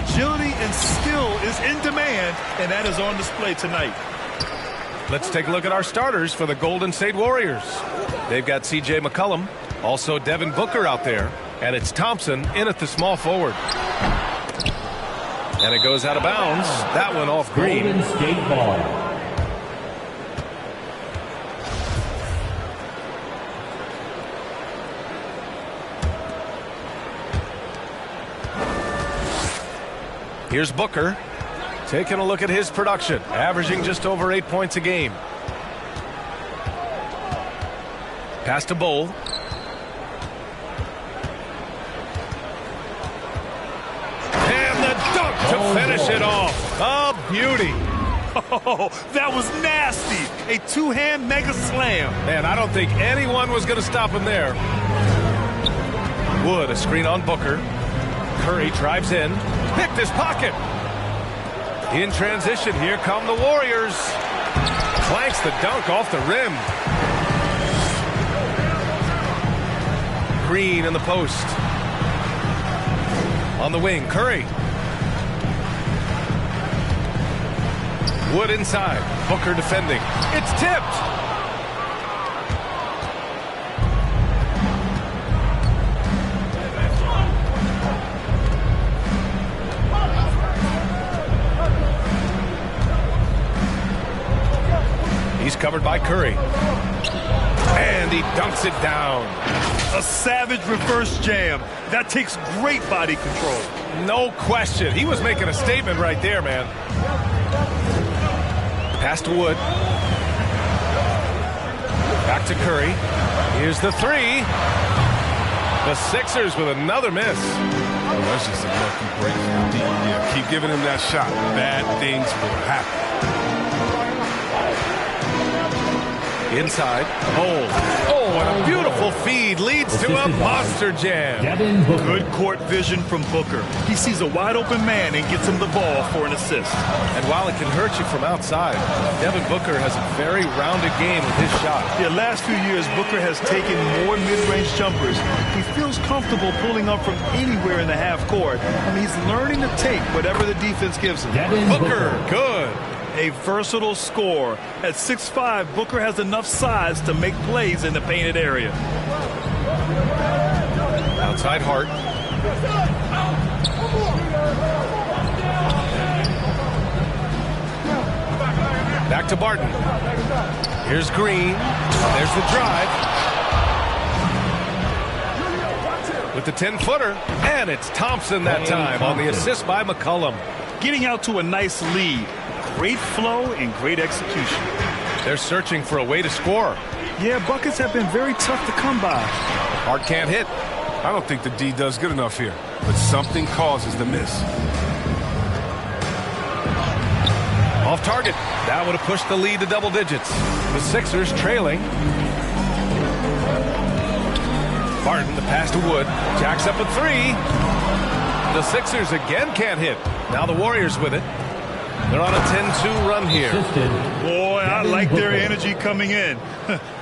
Agility and skill is in demand, and that is on display tonight. Let's take a look at our starters for the Golden State Warriors. They've got C.J. McCollum, also Devin Booker out there, and it's Thompson in at the small forward. And it goes out of bounds. That one off Green. Golden State ball. Here's Booker, taking a look at his production, averaging just over 8 points a game. Pass to Bol. And the dunk to finish it off. A beauty. Oh, that was nasty. A two-hand mega slam. Man, I don't think anyone was going to stop him there. Wood, a screen on Booker. Curry drives in. Picked his pocket. In transition, here come the Warriors. Clanks the dunk off the rim. Green in the post. On the wing, Curry. Wood inside. Booker defending. It's tipped. He's covered by Curry. And he dunks it down. A savage reverse jam. That takes great body control. No question. He was making a statement right there, man. Pass to Wood. Back to Curry. Here's the three. The Sixers with another miss. Oh, that's just a lucky break from D. Yeah, keep giving him that shot. Bad things will happen. Inside. Oh, and a beautiful feed leads to a monster jam. Good court vision from Booker. He sees a wide open man and gets him the ball for an assist. And while it can hurt you from outside, Devin Booker has a very rounded game with his shot. The last few years, Booker has taken more mid-range jumpers. He feels comfortable pulling up from anywhere in the half court. I mean, he's learning to take whatever the defense gives him. Booker, good. A versatile scorer. At 6'5", Booker has enough size to make plays in the painted area. Outside Hart. Back to Barton. Here's Green. There's the drive. With the 10-footer. And it's Thompson that time on the assist by McCollum. Getting out to a nice lead. Great flow and great execution. They're searching for a way to score. Yeah, buckets have been very tough to come by. Hart can't hit. I don't think the D does good enough here, but something causes the miss. Off target. That would have pushed the lead to double digits. The Sixers trailing. Barton, the pass to Wood. Jacks up a three. The Sixers again can't hit. Now the Warriors with it. They're on a 10-2 run here. Boy, I like their energy coming in.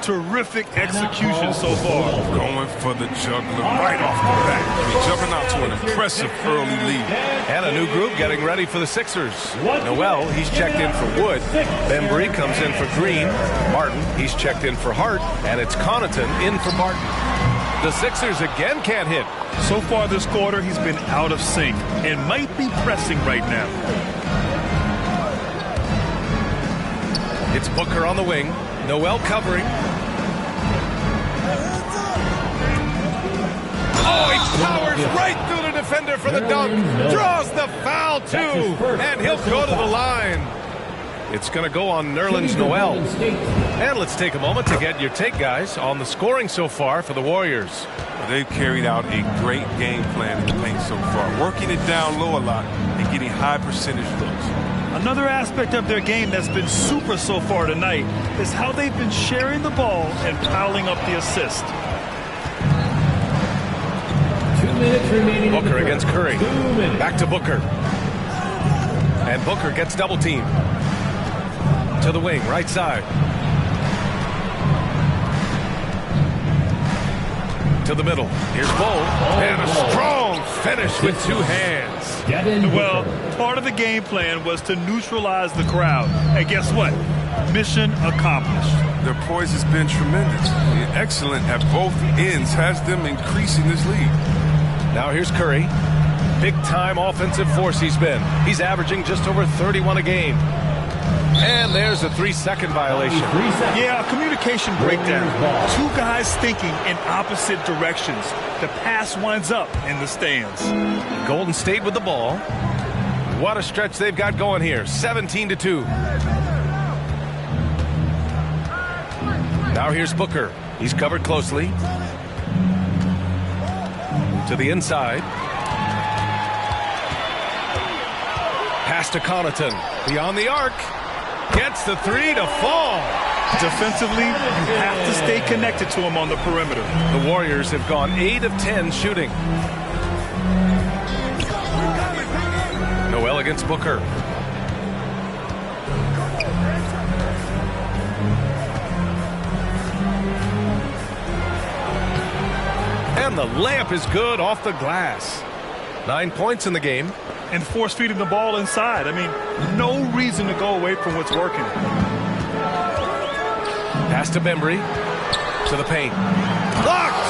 Terrific execution so far. Going for the juggler right off the bat. I mean, jumping out to an impressive early lead. And a new group getting ready for the Sixers. Noel, he's checked in for Wood. Bembry comes in for Green. Martin, he's checked in for Hart. And it's Connaughton in for Barton. The Sixers again can't hit. So far this quarter, he's been out of sync and might be pressing right now. It's Booker on the wing. Noel covering. Oh, he powers right through the defender for the dunk. Draws the foul, too. And he'll go to the line. It's going to go on Nerlens Noel. And let's take a moment to get your take, guys, on the scoring so far for the Warriors. They've carried out a great game plan in the paint so far, working it down low a lot and getting high percentage looks. Another aspect of their game that's been super so far tonight is how they've been sharing the ball and piling up the assist. 2 minutes remaining. Booker against Curry. Back to Booker. And Booker gets double teamed. To the wing, right side. To the middle. Here's Bol. And a strong finish with two hands. Devin Well, Booker. part of the game plan was to neutralize the crowd. And guess what? Mission accomplished. Their poise has been tremendous. Excellent at both ends, has them increasing this lead. Now here's Curry. Big-time offensive force he's been. He's averaging just over 31 a game. And there's a 3-second violation. 3 seconds. Yeah, a communication breakdown. Warriors ball. Two guys thinking in opposite directions. The pass winds up in the stands. Golden State with the ball. What a stretch they've got going here. 17-2. Now here's Booker. He's covered closely. To the inside. Pass to Connaughton. Beyond the arc. Gets the three to fall. Defensively, you have to stay connected to him on the perimeter. The Warriors have gone 8 of 10 shooting. Noel against Booker. And the layup is good off the glass. 9 points in the game. And force feeding the ball inside. I mean, no reason to go away from what's working. Pass to Bembry. To the paint. Blocked!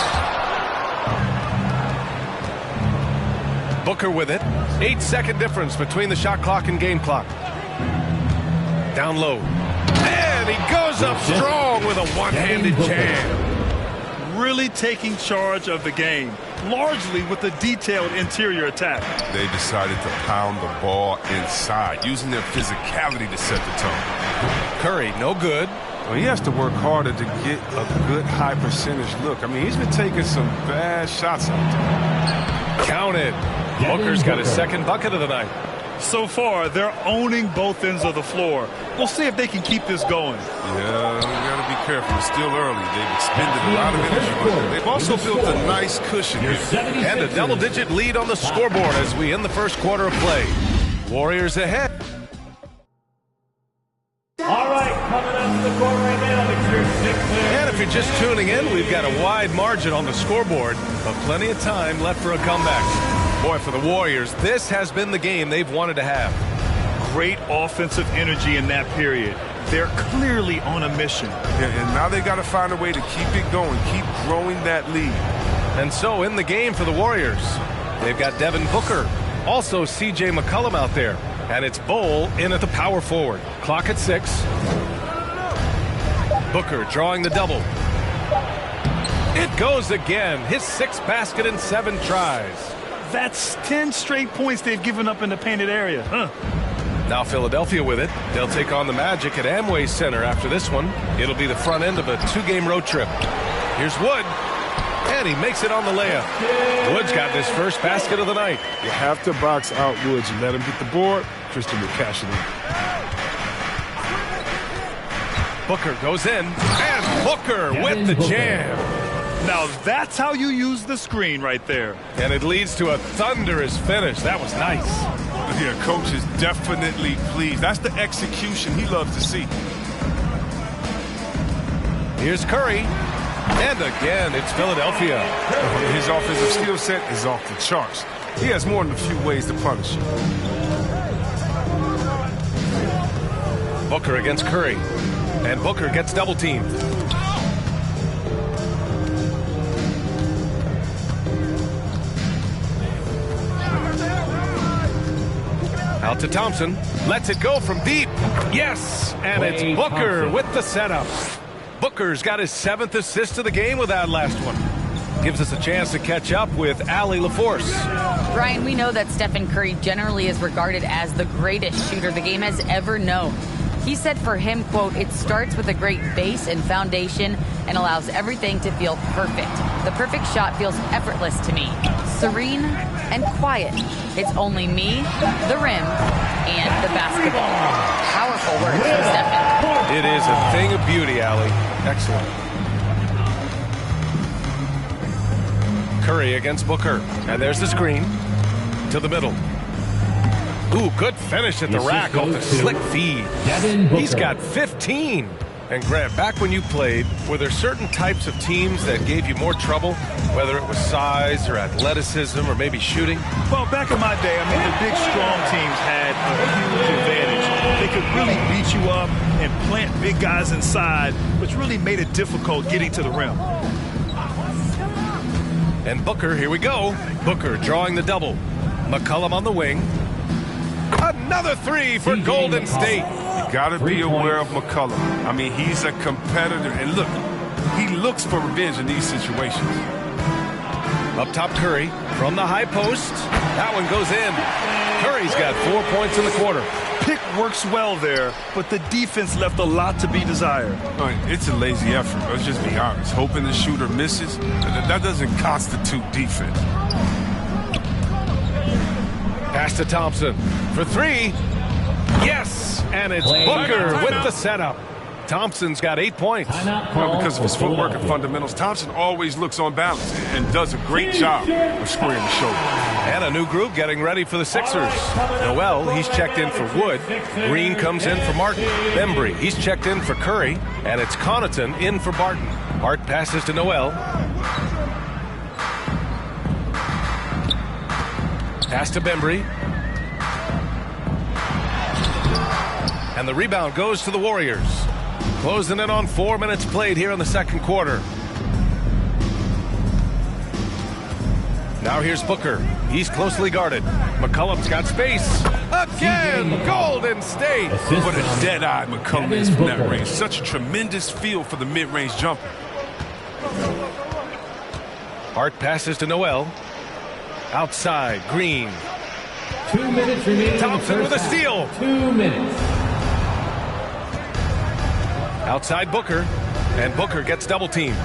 Booker with it. 8-second difference between the shot clock and game clock. Down low. And he goes up strong with a one-handed jam. Really taking charge of the game, largely with a detailed interior attack. They decided to pound the ball inside, using their physicality to set the tone. Curry, no good. Well, he has to work harder to get a good high percentage look. I mean, he's been taking some bad shots out there. Counted. Booker's got his second bucket of the night. So far, they're owning both ends of the floor. We'll see if they can keep this going. Yeah, we got to be careful. It's still early. They've expended a lot of energy, but they've also built a nice cushion here. And a double-digit lead on the scoreboard as we end the first quarter of play. Warriors ahead. All right, coming up to the court right now, it's your 6th man. And if you're just tuning in, we've got a wide margin on the scoreboard, but plenty of time left for a comeback. Boy, for the Warriors, this has been the game they've wanted to have. Great offensive energy in that period. They're clearly on a mission. Yeah, and now they got to find a way to keep it going, keep growing that lead. And so in the game for the Warriors, they've got Devin Booker, also C.J. McCollum out there, and it's Bol in at the power forward. Clock at 6. Booker drawing the double. It goes again. His 6th basket in 7 tries. That's 10 straight points they've given up in the painted area. Now Philadelphia with it. They'll take on the Magic at Amway Center after this one. It'll be the front end of a 2-game road trip. Here's Wood. And he makes it on the layup. Wood's got his first basket of the night. You have to box out Woods and let him get the board. Christian will cash it in. Booker goes in. And Booker with the jam. Now that's how you use the screen right there. And it leads to a thunderous finish. That was nice. Yeah, coach is definitely pleased. That's the execution he loves to see. Here's Curry. And again, it's Philadelphia. His offensive skill set is off the charts. He has more than a few ways to punish you. Booker against Curry. And Booker gets double teamed. Out to Thompson. Lets it go from deep. Yes! And it's Booker with the setup. Booker's got his 7th assist of the game with that last one. Gives us a chance to catch up with Allie LaForce. Brian, we know that Stephen Curry generally is regarded as the greatest shooter the game has ever known. He said for him, quote, "It starts with a great base and foundation and allows everything to feel perfect. The perfect shot feels effortless to me. Serene and quiet. It's only me, the rim, and the basketball." Powerful words from Stephen. It is a thing of beauty, Allie. Excellent. Curry against Booker. And there's the screen. To the middle. Ooh, good finish at the rack off the slick feed. He's got 15. And Grant, back when you played, were there certain types of teams that gave you more trouble, whether it was size or athleticism or maybe shooting? Well, back in my day, the big, strong teams had a huge advantage. They could really beat you up and plant big guys inside, which really made it difficult getting to the rim. And Booker, here we go. Booker drawing the double. McCollum on the wing. Another three for Golden State. You got to be aware of McCollum. He's a competitor. And look, he looks for revenge in these situations. Up top, Curry from the high post. That one goes in. Curry's got 4 points in the quarter. Pick works well there, but the defense left a lot to be desired. It's a lazy effort. Let's just be honest. Hoping the shooter misses, that doesn't constitute defense. Pass to Thompson for three. Yes, and it's Booker with the setup. Thompson's got 8 points. Well, because of his footwork and fundamentals, Thompson always looks on balance and does a great job of squaring the shoulder. And a new group getting ready for the Sixers. Noel, he's checked in for Wood. Green comes in for Martin. Bembry, he's checked in for Curry. And it's Connaughton in for Barton. Hart passes to Noel. Pass to Bembry. And the rebound goes to the Warriors. Closing in on 4 minutes played here in the second quarter. Now here's Booker. He's closely guarded. McCollum's got space. Again, Golden State. What a dead-eyed McCollum is from that range. Such a tremendous feel for the mid-range jumper. Hart passes to Noel. Outside, Green. 2 minutes remaining. Thompson with a steal. 2 minutes. Outside Booker, and Booker gets double teamed.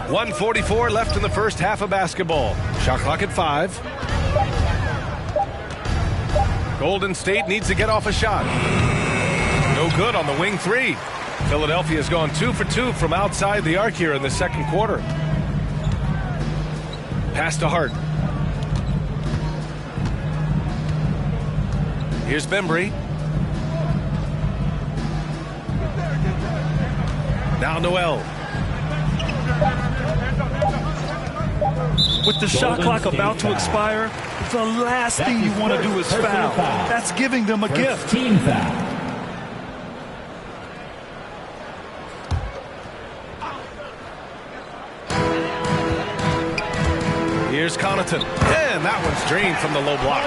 .144 left in the first half of basketball. Shot clock at 5. Golden State needs to get off a shot. No good on the wing three. Philadelphia's gone 2 for 2 from outside the arc here in the second quarter. Pass to Hart. Here's Bembry. Now Noel. With the shot clock about to expire, the last thing you want to do is foul. That's giving them a gift. Team foul. Here's Connaughton. And that one's drained from the low block.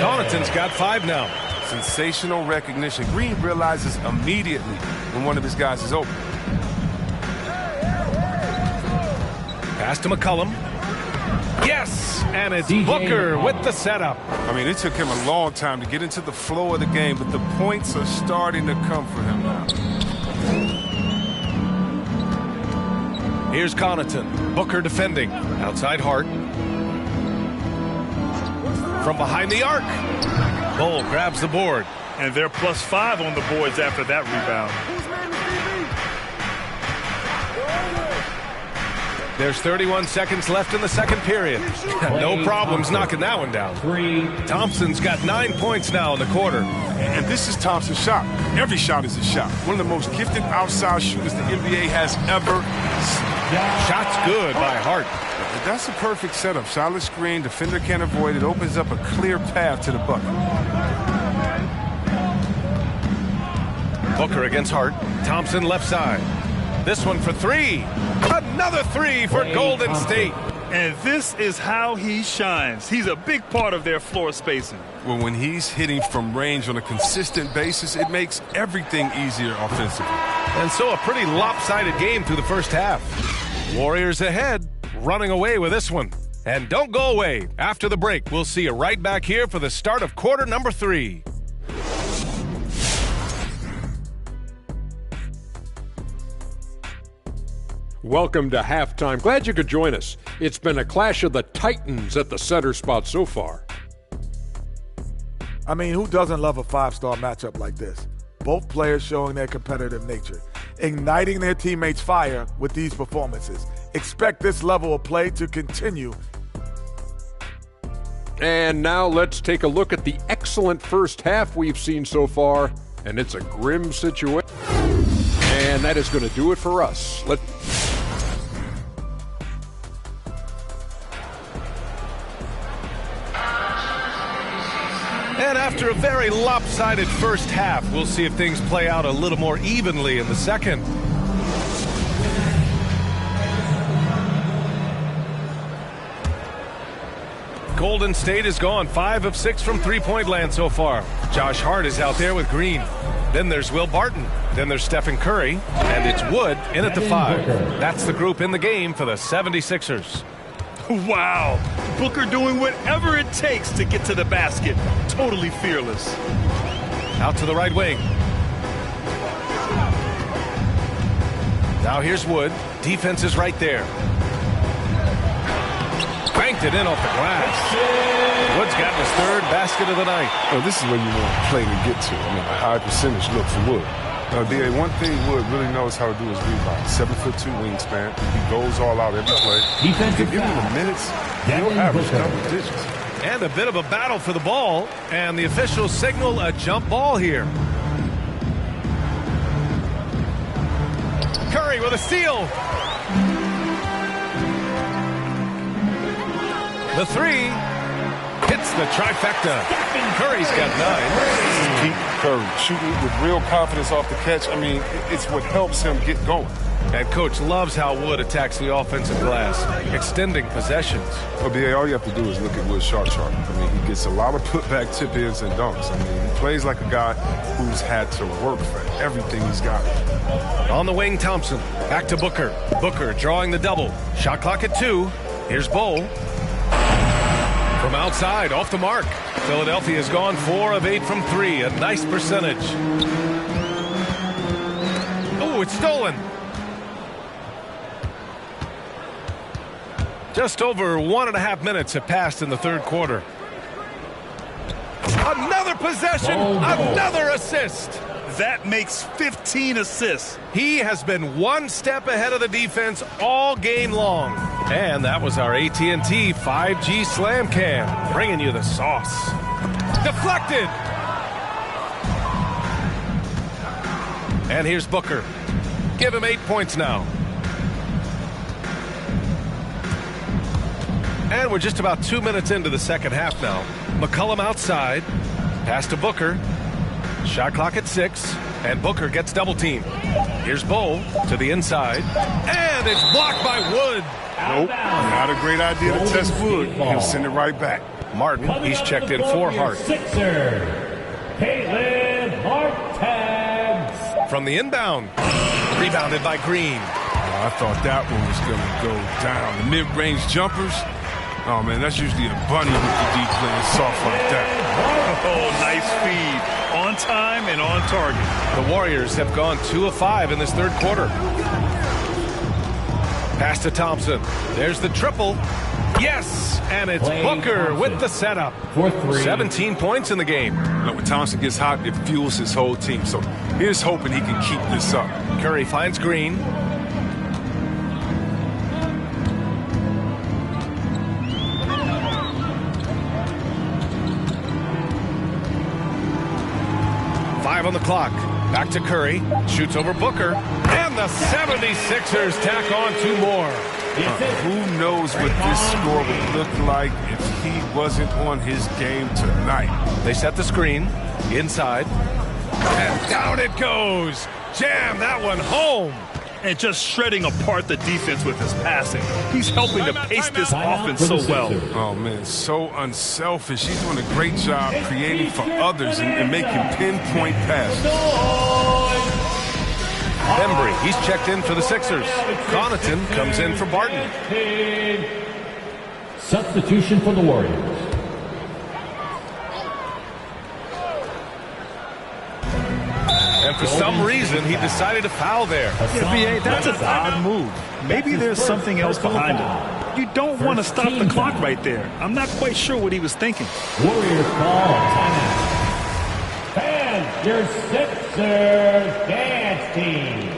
Connaughton's got 5 now. Sensational recognition. Green realizes immediately when one of his guys is open. Pass to McCollum. Yes! And it's DJ Booker with the setup. It took him a long time to get into the flow of the game, but the points are starting to come for him now. Here's Connaughton. Booker defending. Outside Hart. From behind the arc. Bull grabs the board. And they're +5 on the boards after that rebound. There's 31 seconds left in the second period. No problems knocking that one down. Thompson's got 9 points now in the quarter. And this is Thompson's shot. Every shot is a shot. One of the most gifted outside shooters the NBA has ever seen. Shot's good by Hart. That's a perfect setup. Solid screen, defender can't avoid it. Opens up a clear path to the bucket. Booker against Hart. Thompson left side. This one for 3. Another 3 for Golden State. And this is how he shines. He's a big part of their floor spacing. Well, when he's hitting from range on a consistent basis, it makes everything easier offensively. And so a pretty lopsided game through the first half. Warriors ahead, running away with this one. And don't go away. After the break, we'll see you right back here for the start of quarter number 3. Welcome to halftime. Glad you could join us. It's been a clash of the Titans at the center spot so far. Who doesn't love a five-star matchup like this? Both players showing their competitive nature, igniting their teammates' fire with these performances. Expect this level of play to continue. And now let's take a look at the excellent first half we've seen so far, and it's a grim situation. And that is going to do it for us. And after a very lopsided first half, we'll see if things play out a little more evenly in the second. Golden State has gone 5 of 6 from three-point land so far. Josh Hart is out there with Green. Then there's Will Barton. Then there's Stephen Curry. And it's Wood in at the 5. That's the group in the game for the 76ers. Wow. Booker doing whatever it takes to get to the basket. Totally fearless. Out to the right wing. Now here's Wood. Defense is right there. Banked it in off the glass. Wood's gotten his third basket of the night. Oh, this is where you want to play to get to. I mean, a high percentage look for Wood. Now, D.A., one thing Wood really knows how to do is rebound. 7'2" wingspan. He goes all out every play. Defensive give him the minutes, he'll average double digits. And a bit of a battle for the ball. And the officials signal a jump ball here. Curry with a steal. The 3 hits the trifecta. Curry's got 9. Keep Curry shooting with real confidence off the catch. I mean, it's what helps him get going. And Coach loves how Wood attacks the offensive glass, extending possessions. Well, B.A., all you have to do is look at Wood's shot chart. I mean, he gets a lot of putback tip-ins and dunks. I mean, he plays like a guy who's had to work for everything he's got. On the wing, Thompson. Back to Booker. Booker drawing the double. Shot clock at 2. Here's Bol. From outside, off the mark. Philadelphia has gone 4 of 8 from 3. A nice percentage. Oh, it's stolen. Just over 1.5 minutes have passed in the third quarter. Another possession, another assist. That makes 15 assists. He has been one step ahead of the defense all game long. And that was our AT&T 5G Slam Cam, bringing you the sauce. Deflected. And here's Booker. Give him 8 points now. And we're just about 2 minutes into the second half now. McCollum outside. Pass to Booker. Shot clock at 6. And Booker gets double teamed. Here's Bol to the inside. And it's blocked by Wood. Nope, not a great idea to test Wood. He'll send it right back. Martin, he's checked in for Hart. Caitlin Hart From the inbound. Rebounded by Green. I thought that one was going to go down. The mid-range jumpers. Oh, man, that's usually a bunny with the deep playing soft like that. Oh, nice feed. On time and on target. The Warriors have gone 2 of 5 in this third quarter. Pass to Thompson. There's the triple. Yes! And it's Booker with the setup. 17 points in the game. Look, when Thompson gets hot, it fuels his whole team. So here's hoping he can keep this up. Curry finds Green. On the clock. Back to Curry. Shoots over Booker. And the 76ers tack on 2 more. Who knows what this score would look like if he wasn't on his game tonight. They set the screen. Inside. And down it goes. Jam that one home. And just shredding apart the defense with his passing. He's helping to pace this offense so well. Oh, man, so unselfish. He's doing a great job creating for others and making pinpoint passes. Embry, he's checked in for the Sixers. Connaughton comes in for Barton. Substitution for the Warriors. And for some reason, he decided to foul there. Yeah, B.A., that's an odd move. Maybe there's something else behind it. You don't want to stop the clock right there. I'm not quite sure what he was thinking. Warriors call timeout. And your Sixers dance team.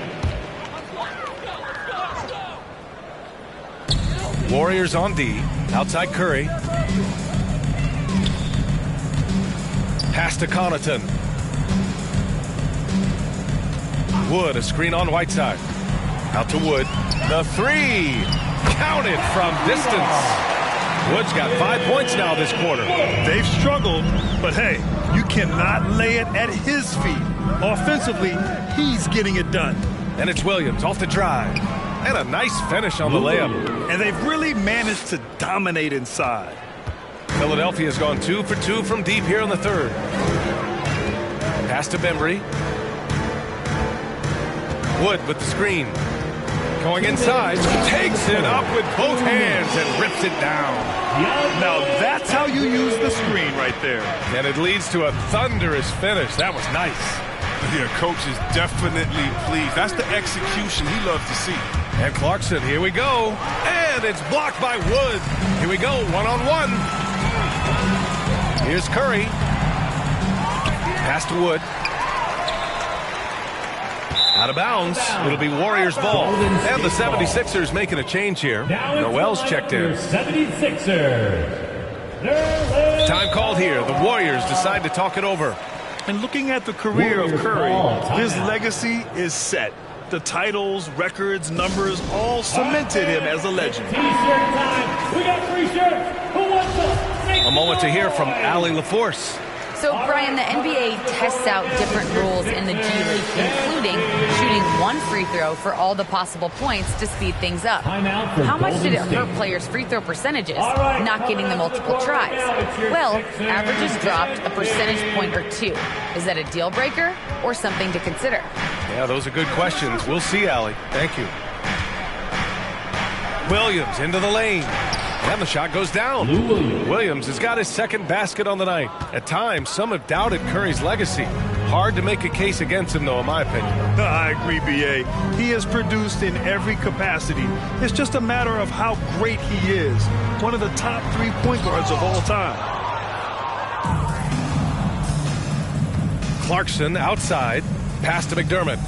Warriors on D. Outside Curry. Pass to Connaughton. Wood, a screen on Whiteside. Out to Wood. The three. Counted from distance. Wood's got 5 points now this quarter. They've struggled, but hey, you cannot lay it at his feet. Offensively, he's getting it done. And it's Williams off the drive. And a nice finish on the layup. And they've really managed to dominate inside. Philadelphia's gone 2 for 2 from deep here in the third. Pass to Bembry. Wood with the screen. Going inside. Takes it up with both hands and rips it down. Now that's how you use the screen right there. And it leads to a thunderous finish. That was nice. Yeah, coach is definitely pleased. That's the execution he loves to see. And Clarkson, here we go. And it's blocked by Wood. Here we go, one-on-one. Here's Curry. Pass to Wood. Out of bounds. It'll be Warriors ball. And the 76ers making a change here. Noel's checked in. 76ers. Time called here. The Warriors decide to talk it over. And looking at the career of Curry, his legacy is set. The titles, records, numbers all cemented him as a legend. T-shirt time. We got free shirts. Who wants them? A moment to hear from Allie LaForce. So, Brian, the NBA tests out different rules in the G League, including shooting one free throw for all the possible points to speed things up. How much did it hurt players' free throw percentages, not getting the multiple tries? Well, averages dropped a percentage point or two. Is that a deal breaker or something to consider? Yeah, those are good questions. We'll see, Allie. Thank you. Williams into the lane. And the shot goes down. Williams has got his second basket on the night. At times, some have doubted Curry's legacy. Hard to make a case against him, though, in my opinion. I agree, B.A. He has produced in every capacity. It's just a matter of how great he is. One of the top 3 point guards of all time. Clarkson outside. Pass to McDermott.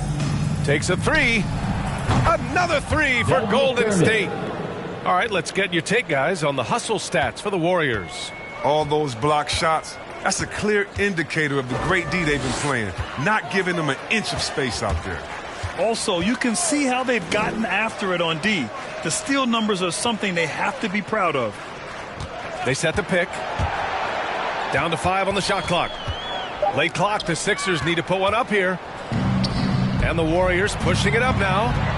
Takes a three. Another three for Golden State. All right, let's get your take, guys, on the hustle stats for the Warriors. All those block shots, that's a clear indicator of the great D they've been playing, not giving them an inch of space out there. Also, you can see how they've gotten after it on D. The steal numbers are something they have to be proud of. They set the pick. Down to 5 on the shot clock. Late clock, the Sixers need to put one up here. And the Warriors pushing it up now.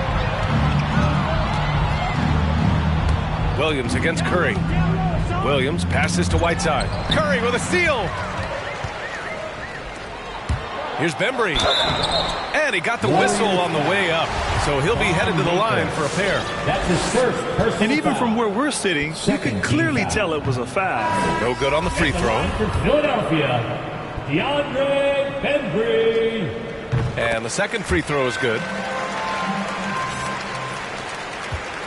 Williams against Curry. Williams passes to Whiteside. Curry with a steal. Here's Bembry. And he got the whistle on the way up. So he'll be headed to the line for a pair. That's his first personal And even foul. from where we're sitting, you can clearly tell it was a foul. No good on the free throw. For Philadelphia, DeAndre Bembry. And the second free throw is good.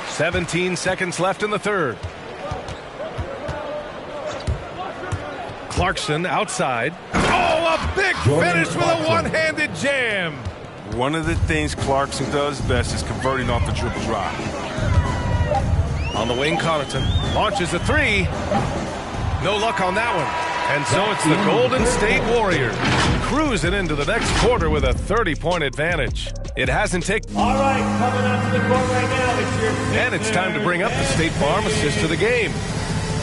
17 seconds left in the third. Clarkson outside. Oh, a big finish with a one-handed jam. One of the things Clarkson does best is converting off the dribble drive. On the wing, Connaughton launches a three. No luck on that one. And so it's the Golden State Warriors cruising into the next quarter with a 30-point advantage. It hasn't taken... All right, coming up to the court right now, it's your... And it's time to bring up the State Farm assist to the game.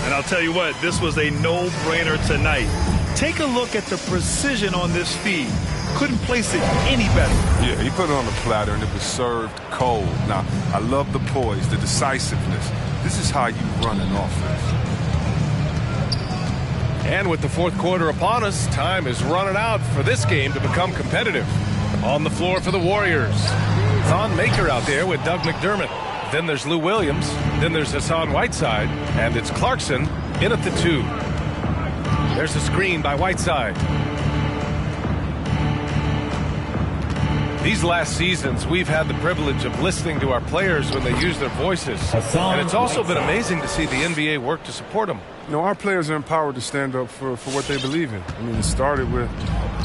And I'll tell you what, this was a no-brainer tonight. Take a look at the precision on this feed. Couldn't place it any better. Yeah, he put it on the platter and it was served cold. Now, I love the poise, the decisiveness. This is how you run an offense. And with the fourth quarter upon us, time is running out for this game to become competitive. On the floor for the Warriors, Thon Maker out there with Doug McDermott. Then there's Lou Williams. Then there's Hassan Whiteside. And it's Clarkson in at the 2. There's a screen by Whiteside. These last seasons, we've had the privilege of listening to our players when they use their voices. And it's also been amazing to see the NBA work to support them. You know, our players are empowered to stand up for what they believe in. I mean, it started with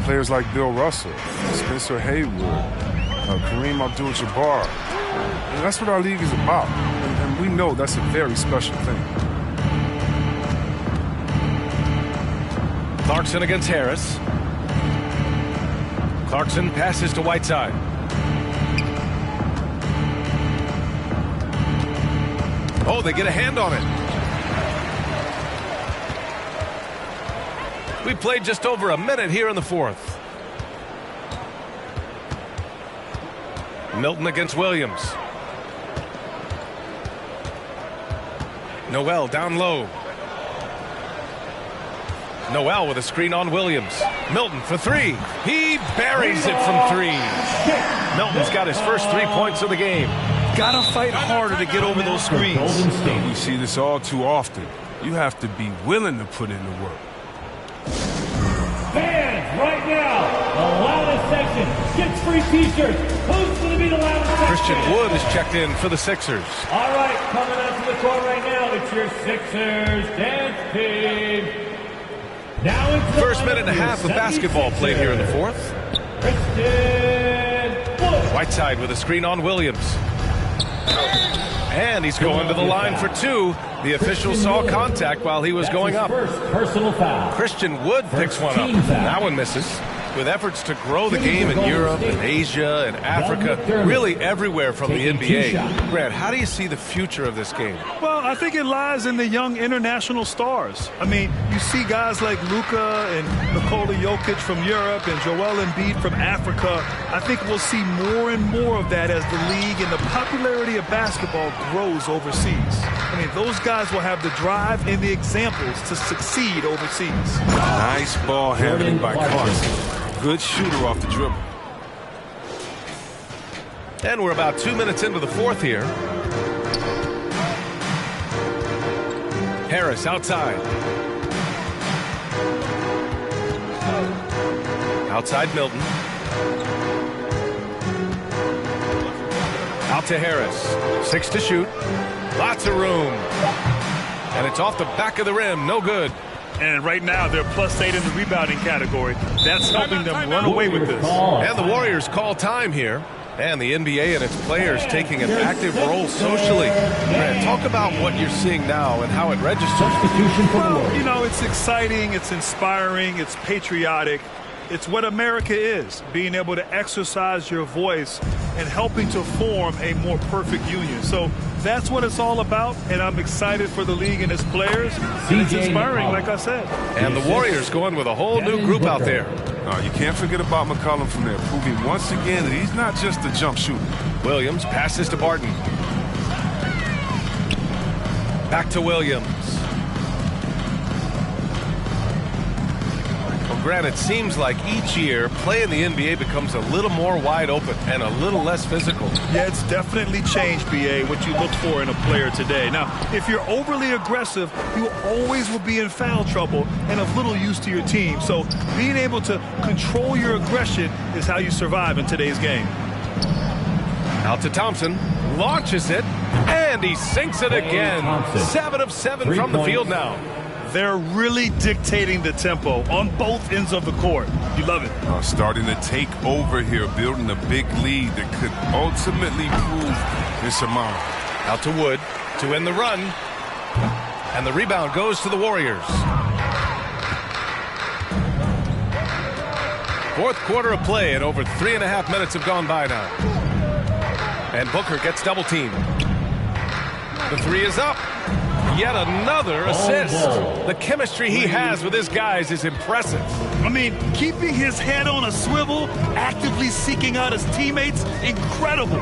players like Bill Russell, Spencer Haywood, Kareem Abdul-Jabbar. And that's what our league is about. And we know that's a very special thing. Clarkson against Harris. Clarkson passes to Whiteside. Oh, they get a hand on it. We played just over a minute here in the fourth. Milton against Williams. Noel down low. Noel with a screen on Williams. Milton for three. He buries it from three. Milton's got his first 3 points of the game. Gotta fight harder to get over those screens. We see this all too often. You have to be willing to put in the work. Fans, right now, the loudest section gets free t-shirts. Who's going to be the loudest section? Christian Wood is checked in for the Sixers. All right, coming out to the court right now, it's your Sixers dance team. Now it's the First minute and a half of basketball played here in the fourth. Christian Wood. Whiteside with a screen on Williams. And he's going to the line for two. The official saw contact while he was going up. First personal foul. Christian Wood picks one up. That one misses. With efforts to grow the game in Europe and Asia and Africa, really everywhere from the NBA. Grant, how do you see the future of this game? Well, I think it lies in the young international stars. I mean, you see guys like Luka and Nikola Jokic from Europe and Joel Embiid from Africa. I think we'll see more and more of that as the league and the popularity of basketball grows overseas. I mean, those guys will have the drive and the examples to succeed overseas. Nice ball handling by Clarkson. Good shooter off the dribble. And we're about 2 minutes into the fourth here. Harris outside. Outside Milton. Out to Harris. 6 to shoot. Lots of room. And it's off the back of the rim. No good. And right now, they're +8 in the rebounding category. That's helping them run away with this. And the Warriors call time here. And the NBA and its players taking an active role socially. Grant, talk about what you're seeing now and how it registers. Well, you know, it's exciting, it's inspiring, it's patriotic. It's what America is, being able to exercise your voice and helping to form a more perfect union. So that's what it's all about, and I'm excited for the league and its players. And it's inspiring, like I said. And the Warriors going with a whole new group out there. You can't forget about McCollum from there, proving once again that he's not just a jump shooter. Williams passes to Barton. Back to Williams. Grant, it seems like each year play in the NBA becomes a little more wide open and a little less physical. Yeah, it's definitely changed, BA, what you look for in a player today. Now, if you're overly aggressive, you always will be in foul trouble and of little use to your team. So being able to control your aggression is how you survive in today's game. Out to Thompson, launches it, and he sinks it again. 7 of 7 from the field now. They're really dictating the tempo on both ends of the court. You love it. Starting to take over here, building a big lead that could ultimately prove insurmountable. Out to Wood to end the run. And the rebound goes to the Warriors. Fourth quarter of play, and over 3.5 minutes have gone by now. And Booker gets double teamed. The three is up. Yet another assist. The chemistry he has with his guys is impressive. I mean, keeping his head on a swivel, actively seeking out his teammates, incredible.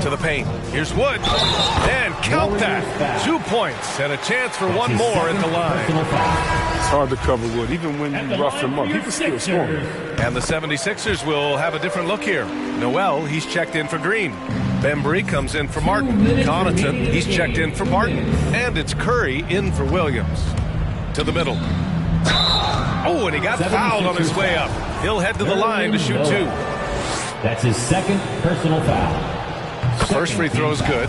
To the paint. Here's Wood. And count that. 2 points and a chance for one more at the line. It's hard to cover Wood. Even when you rough him up, he can still score. And the 76ers will have a different look here. Noel, he's checked in for Green. Bembry comes in for Martin. Connaughton, he's checked in for Barton. And it's Curry in for Williams. To the middle. Oh, and he got fouled on his way up. He'll head to the line to shoot 2. That's his second personal foul. The first free throw is good.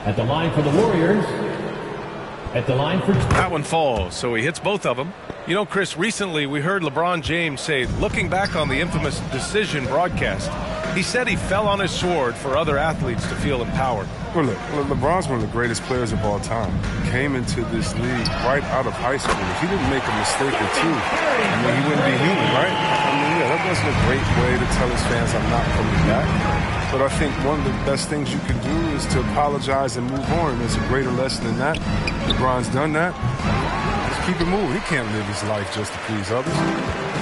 At the line for the Warriors. At the line for... That one falls, so he hits both of them. You know, Chris, recently we heard LeBron James say, looking back on the infamous decision broadcast, He said he fell on his sword for other athletes to feel empowered. Well, look, LeBron's one of the greatest players of all time. Came into this league right out of high school. If he didn't make a mistake or two, I mean, he wouldn't be human, right? I mean, yeah, that wasn't a great way to tell his fans I'm not coming back. But I think one of the best things you can do is to apologize and move on. There's a greater lesson than that. LeBron's done that. Just keep it moving. He can't live his life just to please others.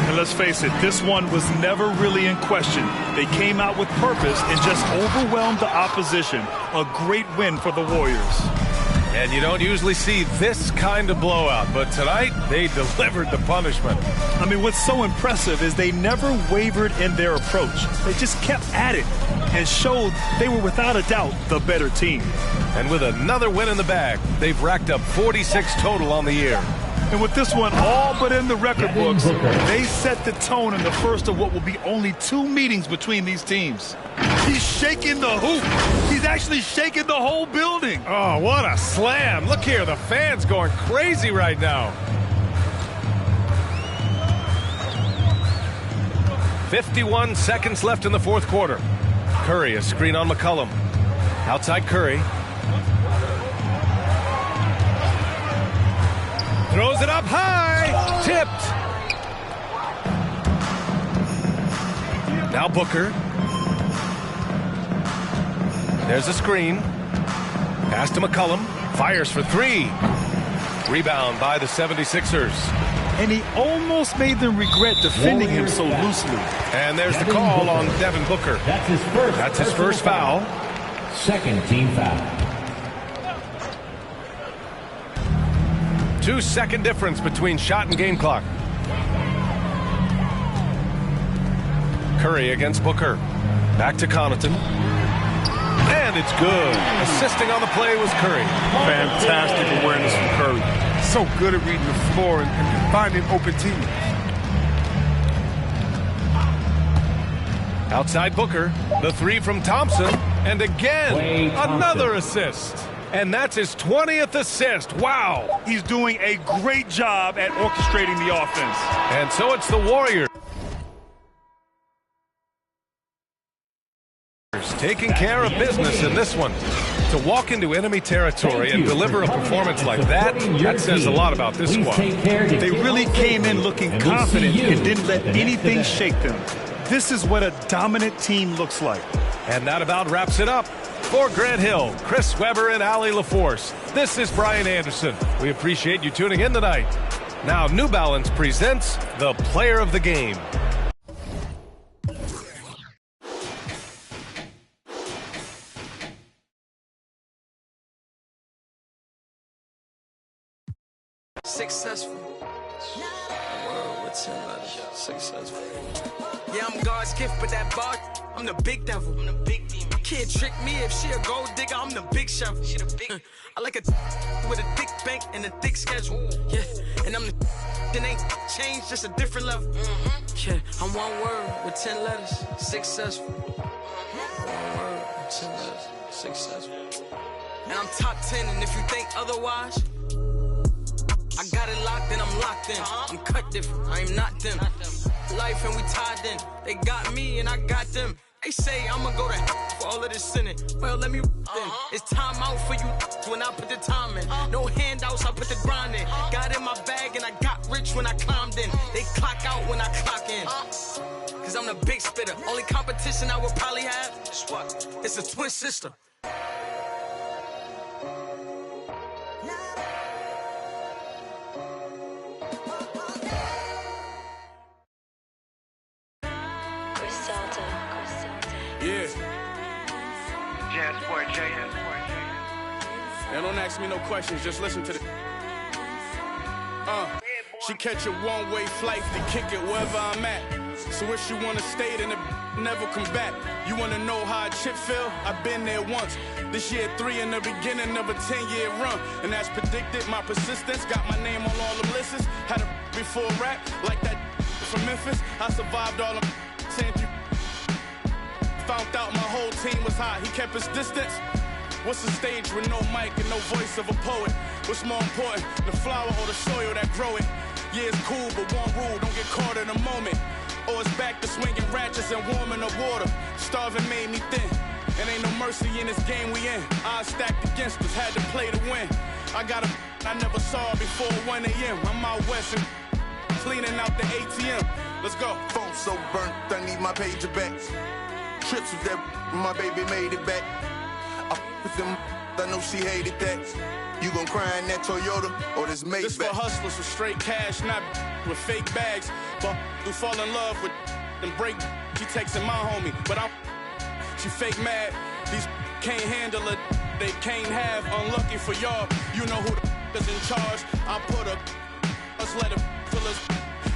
And let's face it, this one was never really in question. They came out with purpose and just overwhelmed the opposition. A great win for the Warriors. And you don't usually see this kind of blowout, but tonight they delivered the punishment. I mean, what's so impressive is they never wavered in their approach. They just kept at it and showed they were without a doubt the better team. And with another win in the bag, they've racked up 46 total on the year. And with this one all but in the record books, they set the tone in the first of what will be only 2 meetings between these teams. He's shaking the hoop. He's actually shaking the whole building. Oh, what a slam. Look here, the fans going crazy right now. 51 seconds left in the fourth quarter. Curry, a screen on McCollum. Outside Curry. Throws it up high. Tipped. Now Booker. There's a screen. Pass to McCollum. Fires for 3. Rebound by the 76ers. And he almost made them regret defending him so loosely. And there's the call on Devin Booker. That's his first foul. Second team foul. 2-second difference between shot and game clock. Curry against Booker. Back to Connaughton. And it's good. Assisting on the play was Curry. Fantastic awareness from Curry. So good at reading the floor and finding open teammates. Outside Booker. The 3 from Thompson. And again, another assist. And that's his 20th assist. Wow. He's doing a great job at orchestrating the offense. And so it's the Warriors taking care of business in this one. To walk into enemy territory and deliver a performance like that, that says a lot about this squad. They really came in looking confident and didn't let anything shake them. This is what a dominant team looks like. And that about wraps it up. For Grant Hill, Chris Webber, and Allie LaForce, this is Brian Anderson. We appreciate you tuning in tonight. Now, New Balance presents the Player of the Game. Successful. Word with 10 letters. Successful. Yeah, I'm God's gift, but that bar, I'm the big devil. I'm the big demon. Can't trick me if she a gold digger, I'm the big shovel. She the big. I like a with a thick bank and a thick schedule. Yeah, and I'm the that ain't changed, just a different level. Yeah, I'm one word with 10 letters. Successful. One word with 10 letters. Successful. And I'm top 10, and if you think otherwise, I got it locked and I'm locked in. I'm cut different, I am not them. Life and we tied in. They got me and I got them. They say I'ma go to for all of this sinning. Well, let me then. It's time out for you when I put the time in. No handouts, I put the grind in. Got in my bag and I got rich when I climbed in. They clock out when I clock in. Cause I'm the big spitter. Only competition I would probably have is what? It's a twin sister. Yeah. Now don't ask me no questions, just listen to the. She catch a one-way flight to kick it wherever I'm at. So if she wanna stay, then it never come back. You wanna know how a chip feel? I've been there once. This year 3 in the beginning of a 10-year run. And as predicted, my persistence got my name on all the lists. Had a before rap, like that from Memphis. I survived all them saying you. Found out my whole team was hot. He kept his distance. What's a stage with no mic and no voice of a poet? What's more important, the flower or the soil that grow it? Yeah, it's cool, but one rule, don't get caught in a moment. Or it's back to swinging ratchets and warming the water. Starving made me thin. And ain't no mercy in this game we in. Odds stacked against us, had to play to win. I got a I never saw before 1 a.m. I'm out west and cleaning out the ATM. Let's go. Phone so burnt, I need my pager back. Trips with that, my baby made it back. I with them, I know she hated that. You gon' cry in that Toyota or this Maybach? This for hustlers with straight cash, not with fake bags. But who fall in love with and break. She texting my homie, but she fake mad. These can't handle it. They can't have. Unlucky for y'all. You know who the is in charge. I put a us let it fill us.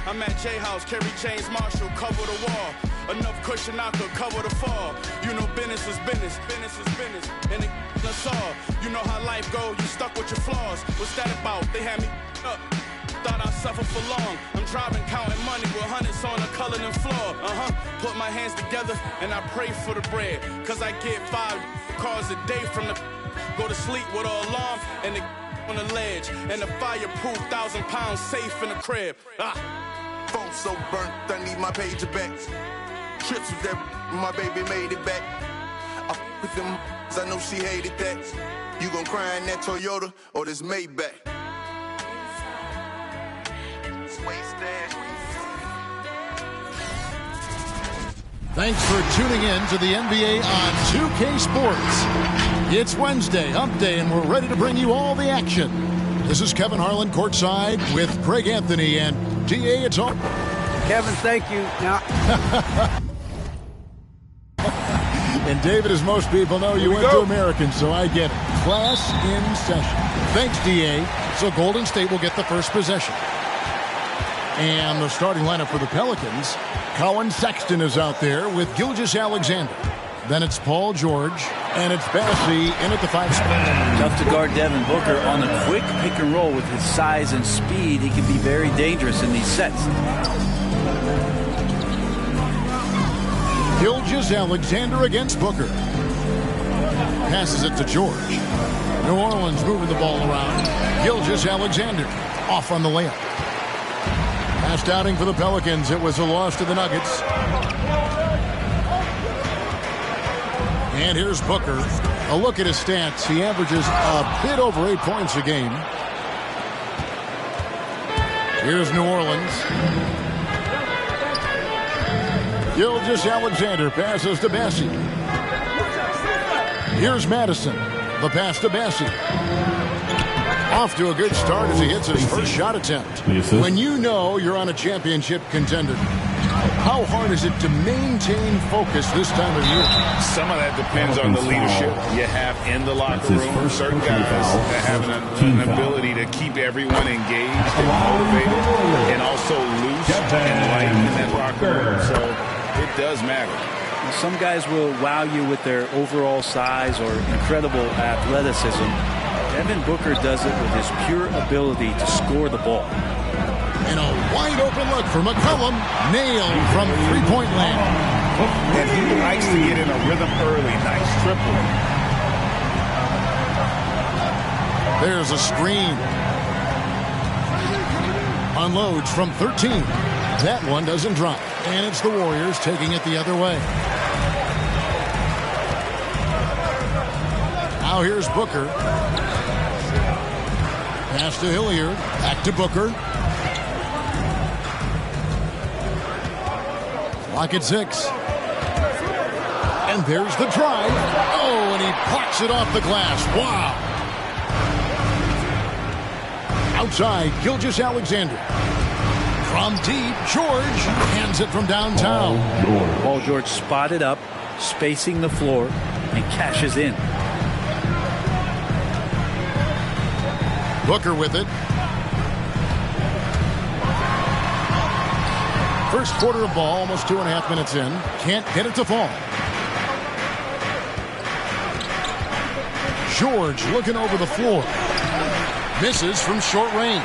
I'm at J House, Kerry James Marshall, cover the wall. Enough cushion I could cover the fall. You know business is business, business is business, and it's all. You know how life go, you stuck with your flaws. What's that about? They had me up. Thought I'd suffer for long. I'm driving, counting money with hundreds on the color and floor. Put my hands together and I pray for the bread. Cause I get 5 cars a day from the go to sleep with an alarm and the on the ledge. And the fireproof 1,000 pounds safe in the crib. Phone so burnt, I need my pager back. Trips with that, my baby made it back. I with them, I know she hated that. You gon' cry in that Toyota or this Maybach? Thanks for tuning in to the NBA on 2K Sports. It's Wednesday, Hump Day, and we're ready to bring you all the action. This is Kevin Harlan courtside with Greg Anthony and DA. It's all. Kevin, thank you. Now. And David, as most people know, you went to American, so I get it. Class in session. Thanks, DA. So Golden State will get the first possession. And the starting lineup for the Pelicans, Colin Sexton is out there with Gilgeous-Alexander. Then it's Paul George, and it's Bassey in at the 5 spot. Tough to guard Devin Booker on the quick pick and roll with his size and speed. He can be very dangerous in these sets. Gilgeous-Alexander against Booker. Passes it to George. New Orleans moving the ball around. Gilgeous-Alexander off on the layup. Last outing for the Pelicans, it was a loss to the Nuggets. And here's Booker. A look at his stats. He averages a bit over 8 points a game. Here's New Orleans. Gilgeous-Alexander passes to Bassey. Here's Madison. The pass to Bassey. Off to a good start as he hits his first shot attempt. When you know you're on a championship contender, how hard is it to maintain focus this time of year? Some of that depends on the leadership you have in the locker room. Certain guys that have an ability to keep everyone engaged and motivated and also loose and light in that locker room. So it does matter. Some guys will wow you with their overall size or incredible athleticism. Devin Booker does it with his pure ability to score the ball. And a wide open look for McCollum. Nailed from three-point land. And he likes to get in a rhythm early. Nice triple. There's a screen. Unloads from 13. That one doesn't drop. And it's the Warriors taking it the other way. Now here's Booker. Pass to Hilliard. Back to Booker. Clock at 6. And there's the drive. Oh, and he plucks it off the glass. Wow. Outside, Gilgeous-Alexander. From deep, George hands it from downtown. Paul George spotted up, spacing the floor, and cashes in. Booker with it. First quarter of ball, almost 2.5 minutes in. Can't get it to fall. George looking over the floor. Misses from short range.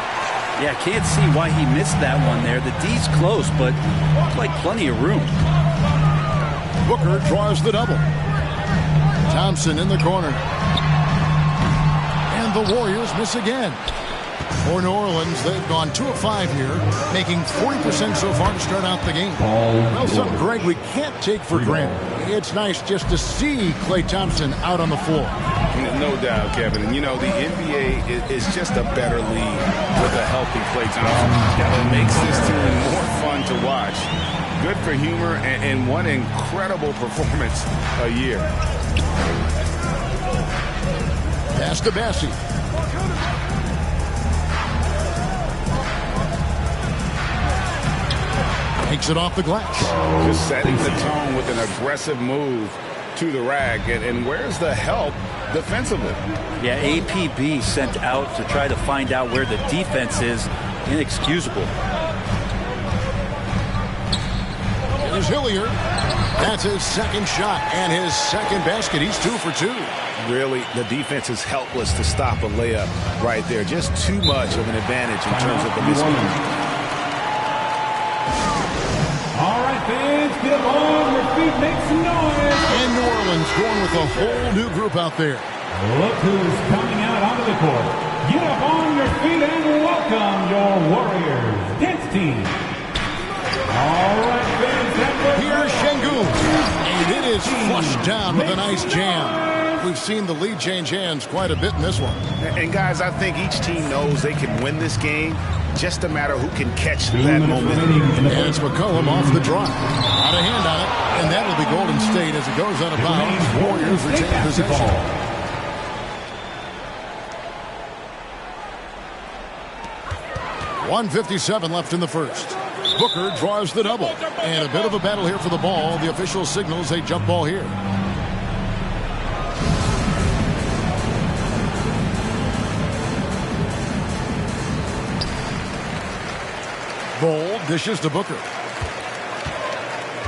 Yeah, can't see why he missed that one there. The D's close, but looked like plenty of room. Booker draws the double. Thompson in the corner. And the Warriors miss again. For New Orleans, they've gone 2 of 5 here, making 40% so far to start out the game. Well, something, Greg, we can't take for granted. It's nice just to see Klay Thompson out on the floor. No doubt, Kevin. And, you know, the NBA is just a better league with a healthy Klay Thompson. It makes this team more fun to watch. Good for humor and one incredible performance a year. Pass to Bassey. Takes it off the glass. Just setting the tone with an aggressive move to the rack. And where's the help defensively? Yeah, APB sent out to try to find out where the defense is. Inexcusable. Here's Hilliard. That's his second shot and his second basket. He's 2 for 2. Really, the defense is helpless to stop a layup right there. Just too much of an advantage in terms of the mismatch. All right, fans, get up on your feet, make some noise. And New Orleans going with a whole new group out there. Look who's coming out onto the court. Get up on your feet and welcome your Warriors dance team. All right, fans, here's Şengün. And it is flushed down with a nice jam. We've seen the lead change hands quite a bit in this one. And guys, I think each team knows they can win this game. Just a matter who can catch that momentum. And it's McCollum off the drive. Out of hand on it. And that'll be Golden State as it goes out of bounds. Warriors retain possession. .157 left in the first. Booker draws the double. And a bit of a battle here for the ball. The official signals a jump ball here. Ball dishes to Booker.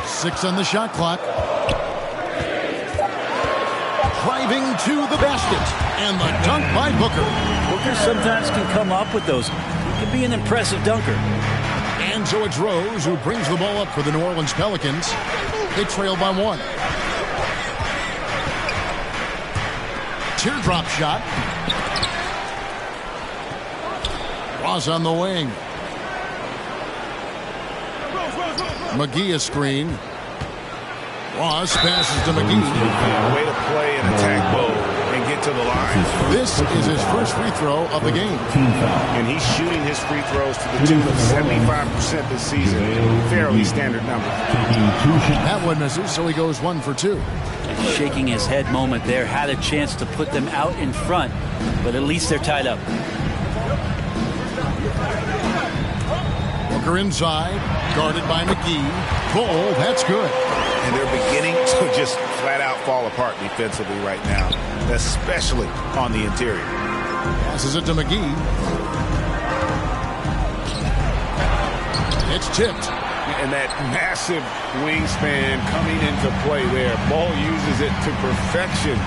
6 on the shot clock. Driving to the basket. And the dunk by Booker. Booker sometimes can come up with those. He can be an impressive dunker. And so it's Rose who brings the ball up for the New Orleans Pelicans. They trail by 1. Teardrop shot. Ross on the wing. McGee a screen. Ross passes to McGee. Way to play and attack Bo and get to the line. This is his first free throw of the game. And he's shooting his free throws to the tune of 75% this season. Fairly standard number. That one misses, so he goes 1 for 2. And shaking his head moment there. Had a chance to put them out in front, but at least they're tied up. Booker inside, guarded by McGee. Cole, that's good. And they're beginning to just flat out fall apart defensively right now, especially on the interior. Passes it to McGee. It's tipped. And that massive wingspan coming into play there. Ball uses it to perfection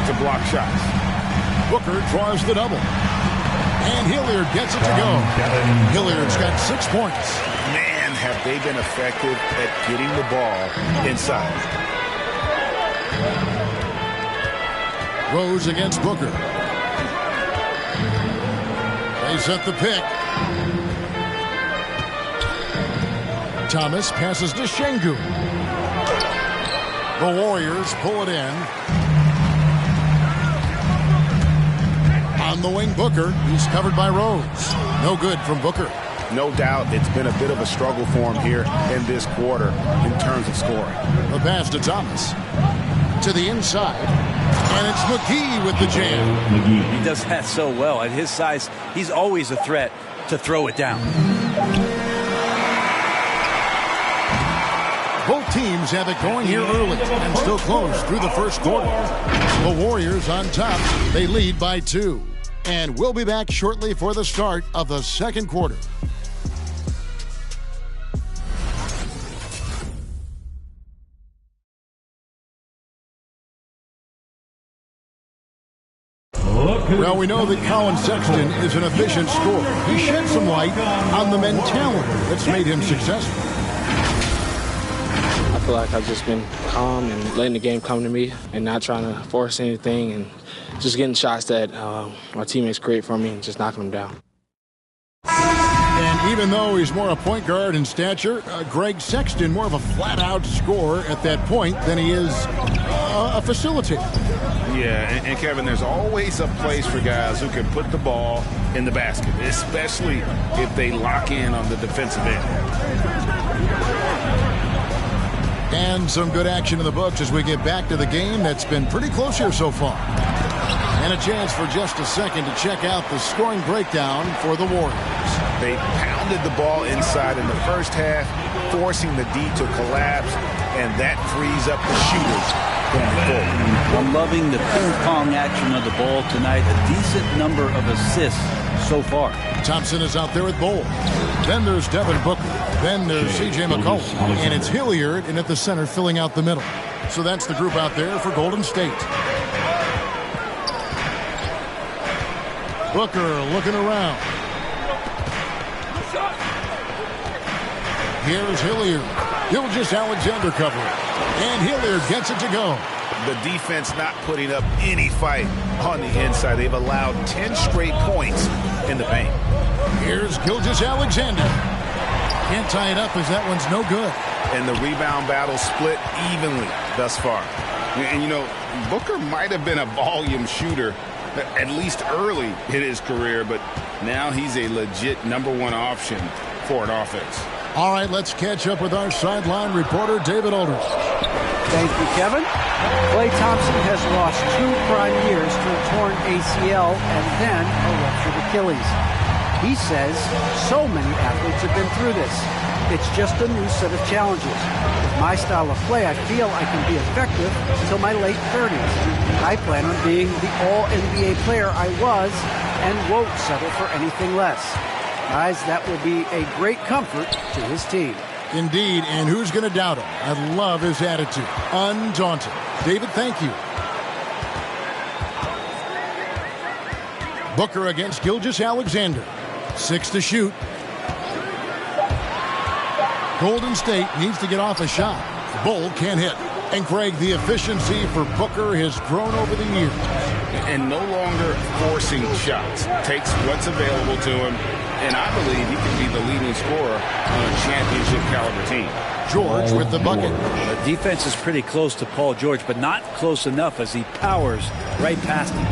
to block shots. Booker draws the double. And Hilliard gets it to go. Hilliard's got 6 points. Man, have they been effective at getting the ball inside. Rose against Booker. They set the pick. Thomas passes to Şengün. The Warriors pull it in. On the wing, Booker. He's covered by Rose. No good from Booker. No doubt it's been a bit of a struggle for him here in this quarter in terms of scoring. The pass to Thomas. To the inside. And it's McGee with the jam. He does that so well. At his size, he's always a threat to throw it down. Both teams have it going here early and still close through the first quarter. The Warriors on top. They lead by 2. And we'll be back shortly for the start of the second quarter. Well, we know that Colin Sexton is an efficient scorer. He shed some light on the mentality that's made him successful. I feel like I've just been calm and letting the game come to me and not trying to force anything and just getting shots that our teammates create for me and just knocking them down. And even though he's more a point guard in stature, Greg Sexton more of a flat-out scorer at that point than he is a facilitator. Yeah, and Kevin, there's always a place for guys who can put the ball in the basket, especially if they lock in on the defensive end. And some good action in the books as we get back to the game that's been pretty close here so far. And a chance for just a second to check out the scoring breakdown for the Warriors. They pounded the ball inside in the first half, forcing the D to collapse, and that frees up the shooters going forward. I'm loving the ping-pong action of the ball tonight. A decent number of assists so far. Thompson is out there with Bol. Then there's Devin Booker. Then there's C.J. McCollum. And it's Hilliard in at the center filling out the middle. So that's the group out there for Golden State. Booker looking around. Here's Hilliard. Gilgeous-Alexander covering. And Hilliard gets it to go. The defense not putting up any fight on the inside. They've allowed 10 straight points in the paint. Here's Gilgeous-Alexander. Can't tie it up as that one's no good. And the rebound battle split evenly thus far. And, you know, Booker might have been a volume shooter at least early in his career, but now he's a legit #1 option for an offense. All right, let's catch up with our sideline reporter, David Aldridge. Thank you, Kevin. Klay Thompson has lost 2 prime years to a torn ACL and then a ruptured Achilles. He says so many athletes have been through this. It's just a new set of challenges. With my style of play, I feel I can be effective until my late 30s. I plan on being the all-NBA player I was and won't settle for anything less. Guys, that will be a great comfort to his team. Indeed, and who's going to doubt him? I love his attitude. Undaunted. David, thank you. Booker against Gilgeous-Alexander. 6 to shoot. Golden State needs to get off a shot. Bol can't hit. And Greg, the efficiency for Booker has grown over the years. And no longer forcing shots. Takes what's available to him. And I believe he can be the leading scorer on a championship caliber team. George with the bucket. The defense is pretty close to Paul George, but not close enough as he powers right past him.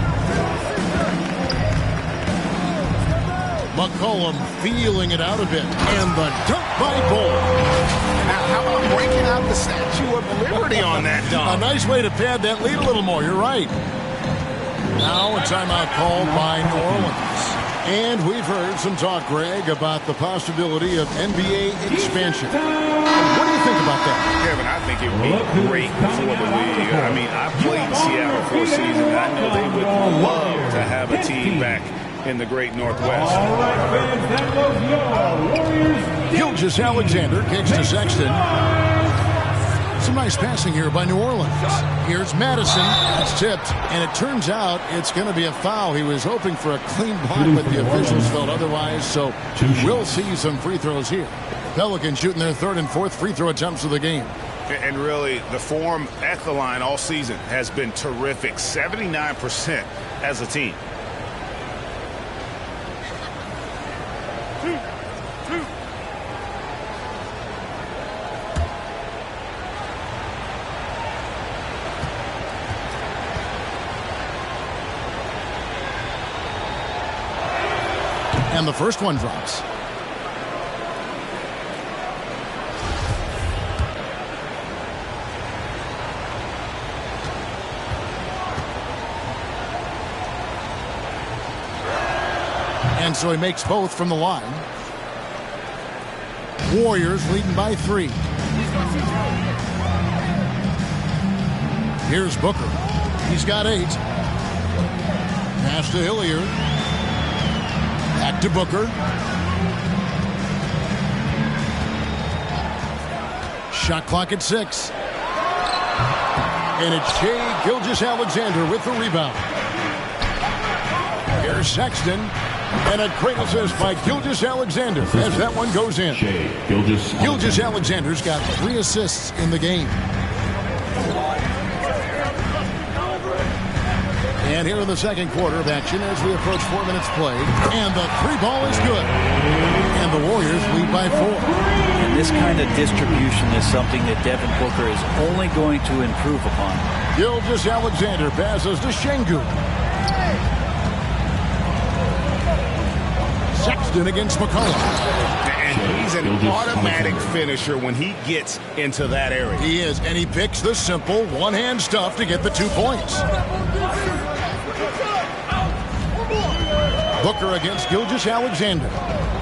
McCollum feeling it out a bit. And the dunk by Bol. Now, how about breaking out the Statue of Liberty on that dunk? A nice way to pad that lead a little more. You're right. Now a timeout called by New Orleans. And we've heard some talk, Greg, about the possibility of NBA expansion. What do you think about that? Kevin, I think it would be great for the league. I mean, I played in Seattle for a season, and I know they would love to have a team back in the great Northwest. All right, fans, that was your Warriors. Gilgeous-Alexander kicks to Sexton. Some nice passing here by New Orleans. Here's Madison. It's tipped, and it turns out it's going to be a foul. He was hoping for a clean block, but the officials felt otherwise, so we'll see some free throws here. Pelicans shooting their 3rd and 4th free throw attempts of the game. And really, the form at the line all season has been terrific. 79% as a team. And the first one drops. And so he makes both from the line. Warriors leading by 3. Here's Booker. He's got 8. Pass to Hilliard. Back to Booker. Shot clock at 6. And it's Shai Gilgeous-Alexander with the rebound. Here's Sexton. And a great assist by Gilgeous-Alexander as that one goes in. Gilgeous-Alexander's got 3 assists in the game. And here in the second quarter of action as we approach 4 minutes played. And the three ball is good. And the Warriors lead by 4. And this kind of distribution is something that Devin Booker is only going to improve upon. Gilgeous-Alexander passes to Şengün. Sexton against McCollum. And he's an automatic finisher when he gets into that area. He is, and he picks the simple one-hand stuff to get the 2 points. Booker against Gilgeous-Alexander.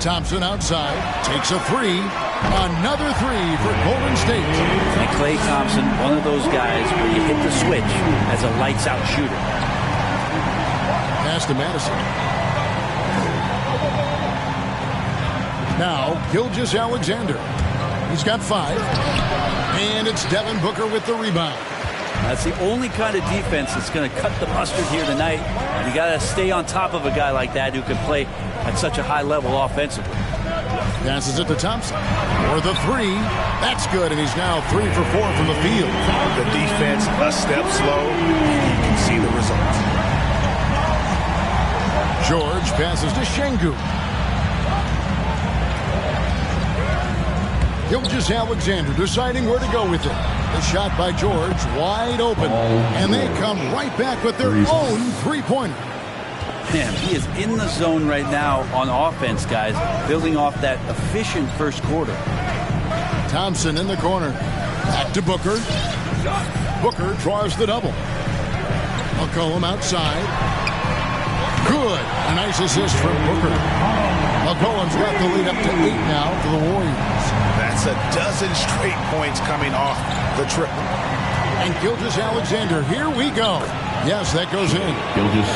Thompson outside, takes a three. Another three for Golden State. And Klay Thompson, one of those guys where you hit the switch as a lights-out shooter. Pass to Madison. Now, Gilgeous-Alexander. He's got 5. And it's Devin Booker with the rebound. That's the only kind of defense that's going to cut the mustard here tonight. You got to stay on top of a guy like that who can play at such a high level offensively. Passes it to Thompson. For the three. That's good, and he's now 3 for 4 from the field. The defense a step slow. You can see the results. George passes to Şengün. Gilgeous-Alexander deciding where to go with it. The shot by George, wide open. And they come right back with their own three-pointer. Man, he is in the zone right now on offense, guys, building off that efficient first quarter. Thompson in the corner. Back to Booker. Booker draws the double. McCollum outside. Good. A nice assist from Booker. McCollum's got the lead up to 8 now for the Warriors. That's a dozen straight points coming off the triple. And Gilgeous-Alexander, here we go. Yes, that goes in.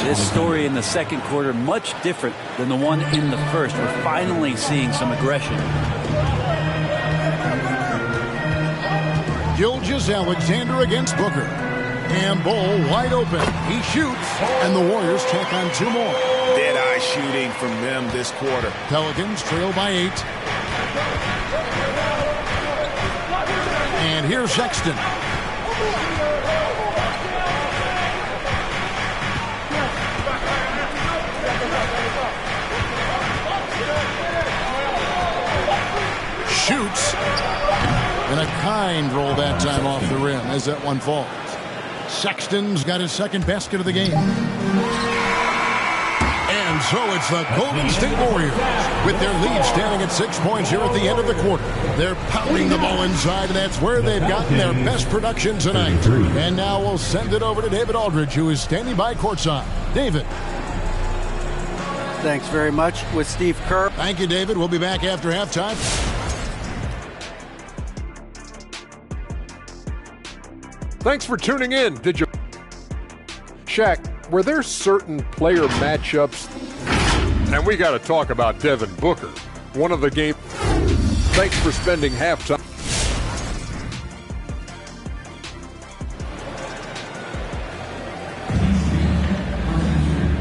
This story in the second quarter, much different than the one in the first. We're finally seeing some aggression. Gilgeous-Alexander against Booker. And Bull wide open. He shoots, and the Warriors take on 2 more. Dead-eye shooting from them this quarter. Pelicans trail by 8. And here's Sexton. Shoots. And a kind roll that time off the rim as that one falls. Sexton's got his second basket of the game. And so it's the Golden State Warriors with their lead standing at 6 points here at the end of the quarter. They're pounding the ball inside, and that's where they've gotten their best production tonight. And now we'll send it over to David Aldridge, who is standing by courtside. David. Thanks very much with Steve Kerr. Thank you, David. We'll be back after halftime. Thanks for tuning in. Did you, Shaq, were there certain player matchups? And we got to talk about Devin Booker, one of the game. Thanks for spending halftime.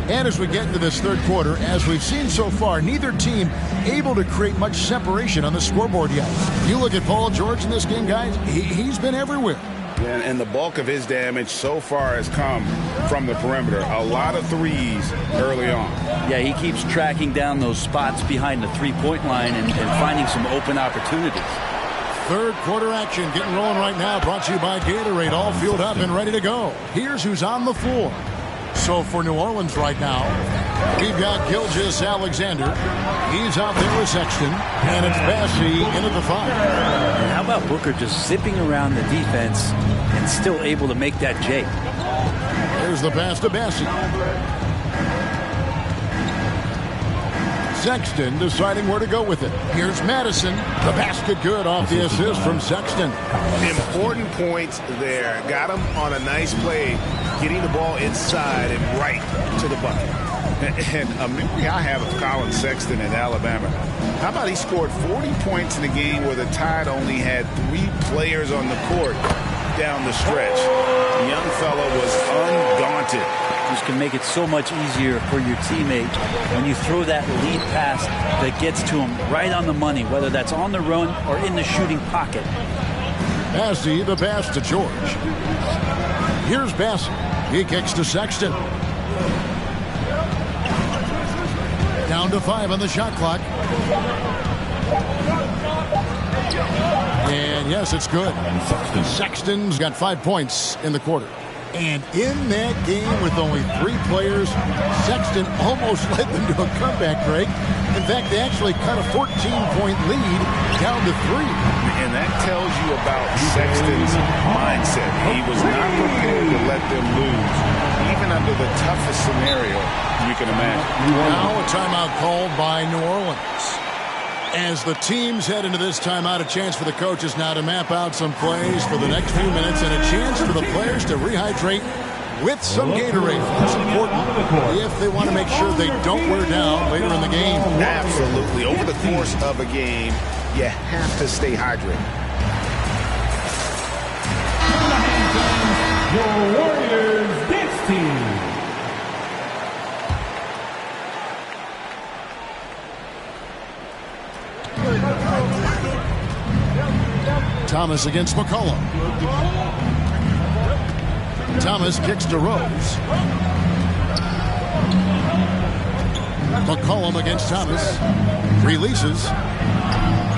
And as we get into this third quarter, as we've seen so far, neither team able to create much separation on the scoreboard yet. You look at Paul George in this game, guys, he's been everywhere. And the bulk of his damage so far has come from the perimeter. A lot of threes early on. Yeah, he keeps tracking down those spots behind the three-point line and finding some open opportunities. Third quarter action getting rolling right now, brought to you by Gatorade, all fueled up and ready to go. Here's who's on the floor. So for New Orleans right now, we've got Gilgeous-Alexander. He's out there with Sexton, and it's Bassey into the 5. And how about Booker just zipping around the defense and still able to make that J? There's the pass to Bassey. Sexton deciding where to go with it. Here's Madison. The basket good off the assist from Sexton. Important points there. Got him on a nice play, getting the ball inside and right to the bucket. And I have Colin Sexton in Alabama. How about he scored 40 points in a game where the Tide only had 3 players on the court down the stretch. The young fella was undaunted. This can make it so much easier for your teammate when you throw that lead pass that gets to him right on the money, whether that's on the run or in the shooting pocket. Bassey, the pass to George. Here's Bassey. He kicks to Sexton. Down to 5 on the shot clock. And yes, it's good. Sexton's got 5 points in the quarter. And in that game with only 3 players, Sexton almost led them to a comeback, Greg. In fact, they actually cut a 14-point lead down to 3. And that tells you about Sexton's mindset. He was not prepared to let them lose, even under the toughest scenario you can imagine. Now a timeout called by New Orleans. As the teams head into this timeout, a chance for the coaches now to map out some plays for the next few minutes and a chance for the players to rehydrate with some Gatorade. That's important if they want to make sure they don't wear down later in the game. Absolutely. Over the course of a game, you have to stay hydrated. Your Warriors dance team. Thomas against McCollum. Thomas kicks to Rose. McCollum against Thomas. Releases.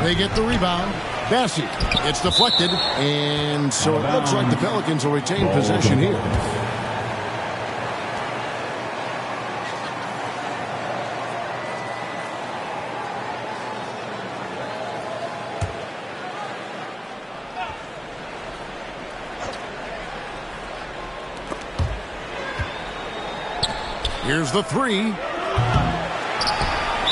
They get the rebound. Bassey. It's deflected. And so it looks like the Pelicans will retain possession here. Here's the 3.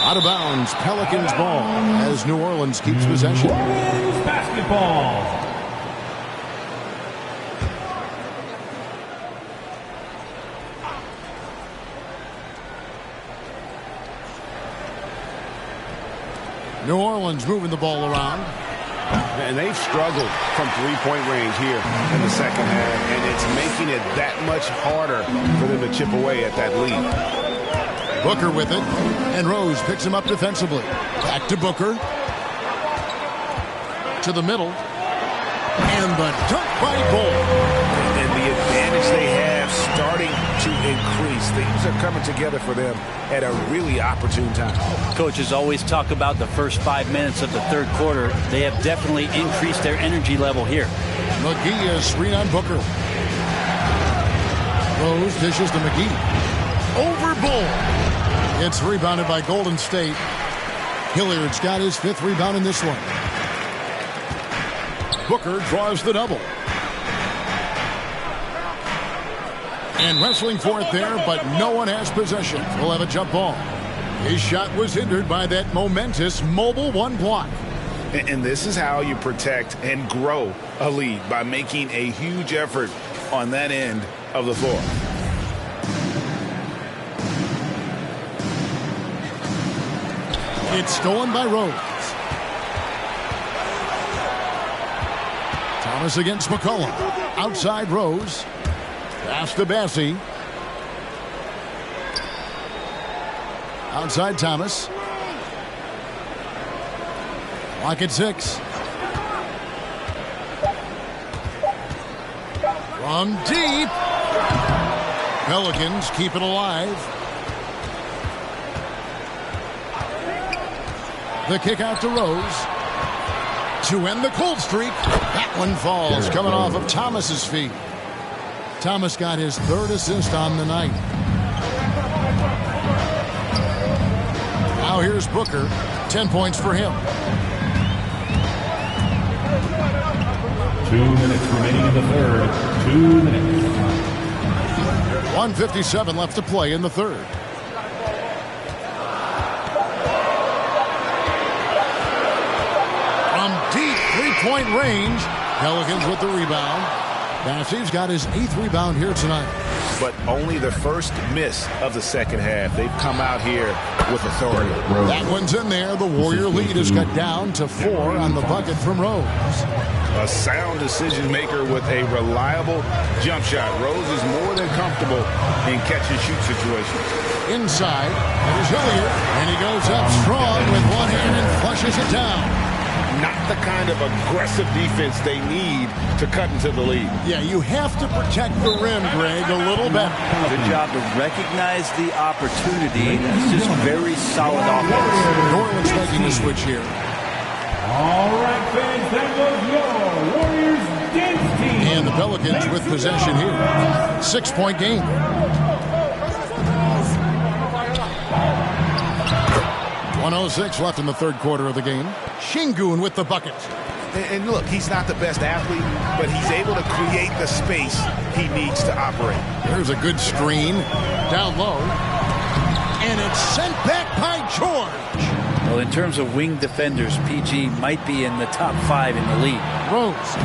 Out of bounds. Pelicans ball as New Orleans keeps possession. Warriors basketball. New Orleans moving the ball around. And they've struggled from three-point range here in the second half, and it's making it that much harder for them to chip away at that lead. Booker with it, and Rose picks him up defensively. Back to Booker. To the middle. And the dunk by Bull. And the advantage they have starting to increase. Things are coming together for them at a really opportune time. Coaches always talk about the first 5 minutes of the third quarter. They have definitely increased their energy level here. McGee is screen on Booker. Rose dishes to McGee. Over Bull. It's rebounded by Golden State. Hilliard's got his 5th rebound in this one. Booker draws the double. And wrestling for it there, but no one has possession. We'll have a jump ball. His shot was hindered by that momentous mobile 1 block. And this is how you protect and grow a lead, by making a huge effort on that end of the floor. It's stolen by Rose. Thomas against McCollum. Outside Rose. Pass to Bassey. Outside Thomas. Clock at 6. From deep. Pelicans keep it alive. The kick out to Rose. To end the cold streak. That one falls, coming off of Thomas's feet. Thomas got his 3rd assist on the night. Now here's Booker. 10 points for him. 2 minutes remaining in the third. 2 minutes. 1:57 left to play in the third. From deep 3-point range. Pelicans with the rebound. Bassey's got his 8th rebound here tonight. But only the first miss of the second half. They've come out here with authority. That one's in there. The Warrior lead is cut down to 4 on the bucket from Rose. A sound decision maker with a reliable jump shot. Rose is more than comfortable in catch-and-shoot situations. Inside, there's Hilliard, and he goes up strong with one hand and flushes it down. not the kind of aggressive defense they need to cut into the lead. Yeah, you have to protect the rim, Greg, a little better. Good job to recognize the opportunity. That's just very solid offense. New Orleans making the switch here. All right, fans, that was your Warriors dance team. And the Pelicans with possession here. 6-point game. .106 left in the third quarter of the game. Sengun with the bucket. And look, he's not the best athlete, but he's able to create the space he needs to operate. There's a good screen. Down low. And it's sent back by George. Well, in terms of wing defenders, PG might be in the top 5 in the league. Rose.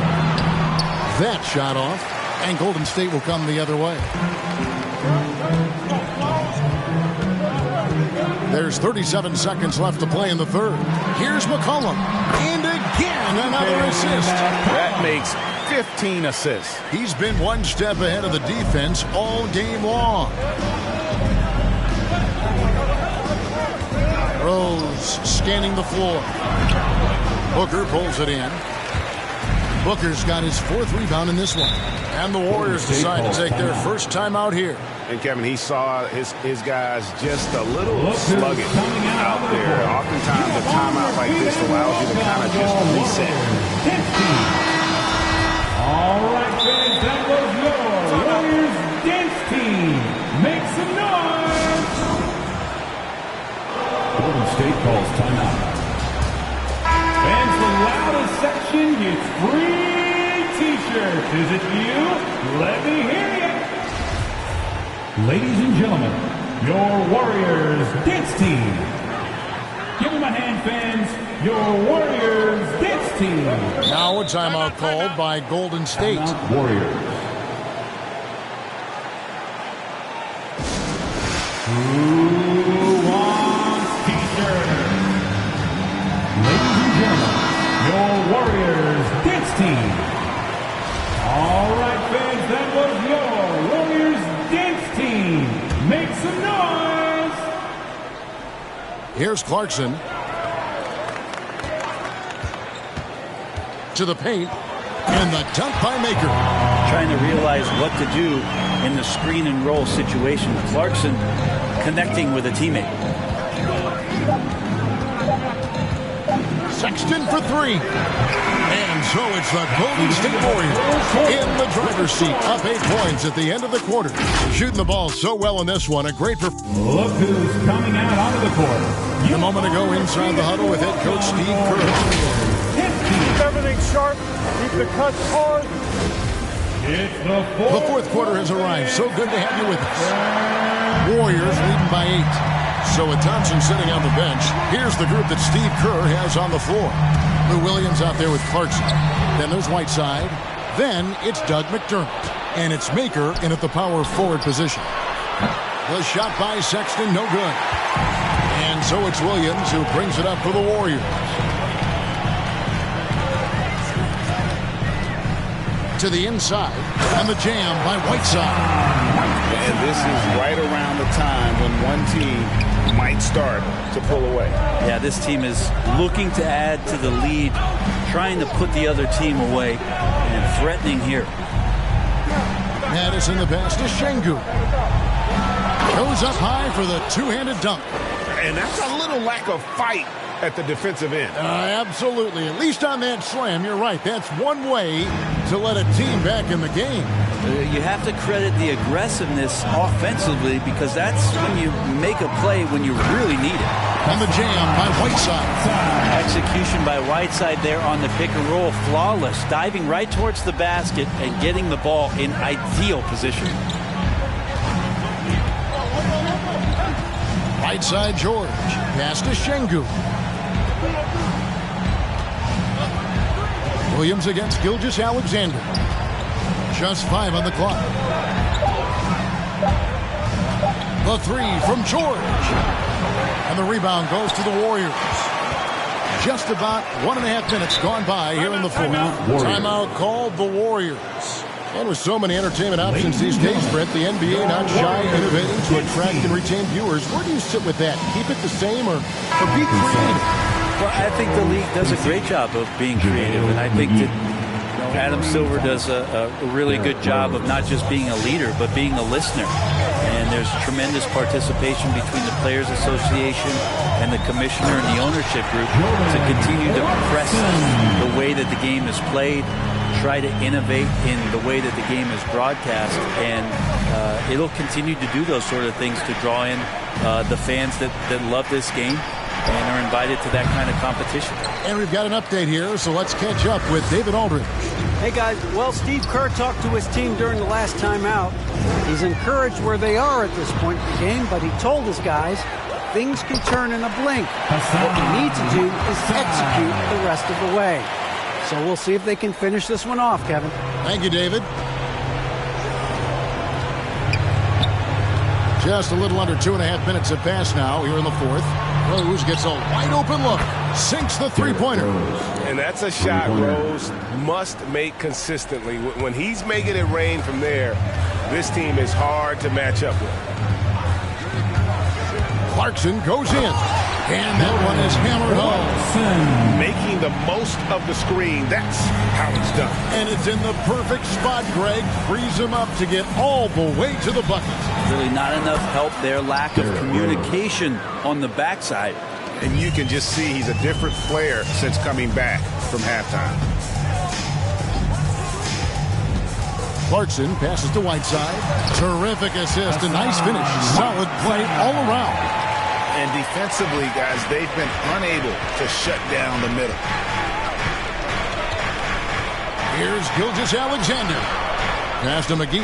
That shot off. And Golden State will come the other way. There's 37 seconds left to play in the third. Here's McCollum. And again, another assist. That makes 15 assists. He's been one step ahead of the defense all game long. Rose scanning the floor. Booker pulls it in. Booker's got his 4th rebound in this one. And the Warriors decide to take their first time out here. And Kevin, he saw his guys just a little sluggish out there. Oftentimes a timeout like this allows you to kind of just reset. All right, fans, that was your Warriors dance team. Make some noise. Golden State calls timeout. Fans, the loudest section gets free T-shirts. Is it you? Let me hear you. Ladies and gentlemen, your Warriors dance team. Give them a hand, fans. Your Warriors dance team. Now a timeout called by Golden State. Warriors. Who wants T-shirts? Ladies and gentlemen, your Warriors dance team. All right, fans, that was your Warriors dance team. Make some noise. Here's Clarkson. To the paint. And the dunk by Maker. Trying to realize what to do in the screen and roll situation. Clarkson connecting with a teammate. Sexton for 3. And so it's the Golden State Warriors in the driver's seat, up 8 points at the end of the quarter. Shooting the ball so well in this one. A great performance. Look who's coming out onto the court. A moment ago inside the huddle with head coach Steve Kerr. Keep everything sharp. Keep the cuts hard. The fourth quarter has arrived. So good to have you with us. Warriors leading by 8. So with Thompson sitting on the bench, here's the group that Steve Kerr has on the floor. Lou Williams out there with Clarkson. Then there's Whiteside. Then it's Doug McDermott. And it's Maker in at the power forward position. The shot by Sexton, no good. And so it's Williams who brings it up for the Warriors. To the inside, and the jam by Whiteside. And this is right around the time when one team might start to pull away. Yeah, this team is looking to add to the lead, trying to put the other team away, and threatening here. Madison the pass to Sengun. Goes up high for the two-handed dunk. And that's a little lack of fight at the defensive end. Absolutely. At least on that slam, you're right. That's one way to let a team back in the game. You have to credit the aggressiveness offensively because that's when you make a play when you really need it. And the jam by Whiteside. Execution by Whiteside there on the pick and roll. Flawless. Diving right towards the basket and getting the ball in ideal position. Whiteside George. Pass to Sengun. Williams against Gilgeous-Alexander. Just 5 on the clock. The 3 from George. And the rebound goes to the Warriors. Just about 1.5 minutes gone by here in the fourth. Timeout called the Warriors. And with so many entertainment options these days, Brett, the NBA not shy, innovating to attract and retain viewers. Where do you sit with that? Keep it the same or be creative? Well, I think the league does a great job of being creative, and I think that Adam Silver does a really good job of not just being a leader, but being a listener. And there's tremendous participation between the Players Association and the commissioner and the ownership group to continue to press the way that the game is played, try to innovate in the way that the game is broadcast, and it'll continue to do those sort of things to draw in the fans that love this game and are invited to that kind of competition. And we've got an update here, so let's catch up with David Aldridge. Hey, guys. Well, Steve Kerr talked to his team during the last timeout. He's encouraged where they are at this point in the game, but he told his guys things can turn in a blink. What we need to do is execute the rest of the way. So we'll see if they can finish this one off, Kevin. Thank you, David. Just a little under 2.5 minutes have passed now here in the fourth. Rose gets a wide open look, sinks the three-pointer. And that's a shot Rose must make consistently. When he's making it rain from there, this team is hard to match up with. Clarkson goes in, and that one is hammered home. Making the most of the screen, that's how it's done. And it's in the perfect spot, Greg. Frees him up to get all the way to the bucket. Really not enough help there, lack of communication on the backside. And you can just see he's a different player since coming back from halftime. Clarkson passes to Whiteside. Terrific assist, a nice finish. Solid play all around. And defensively, guys, they've been unable to shut down the middle. Here's Gilgeous-Alexander. Pass to McGee.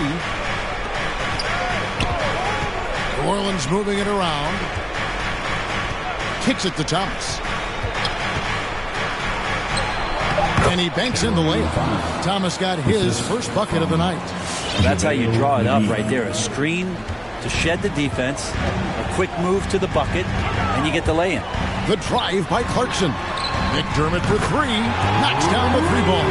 New Orleans moving it around. Kicks it to Thomas. And he banks in the layup. Thomas got his first bucket of the night. Well, that's how you draw it up right there. A screen to shed the defense, a quick move to the bucket, and you get the lay-in. The drive by Clarkson. McDermott for three. Knocks down the three ball.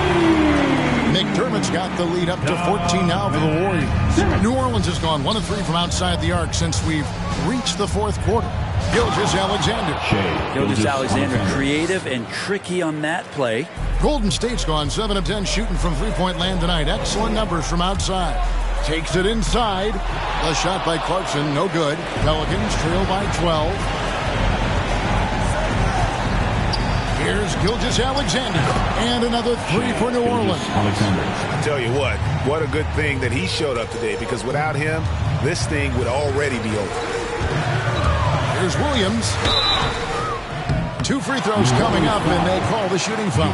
McDermott's got the lead up to 14 now for the Warriors. New Orleans has gone 1 of 3 from outside the arc since we've reached the fourth quarter. Gilgeous-Alexander. Gilgeous-Alexander creative and tricky on that play. Golden State's gone 7 of 10 shooting from three-point land tonight. Excellent numbers from outside. Takes it inside. A shot by Clarkson, no good. Pelicans trail by 12. Here's Gilgeous-Alexander. And another three for New Orleans. I tell you what a good thing that he showed up today, because without him, this thing would already be over. Here's Williams. 2 free throws coming up, and they call the shooting foul.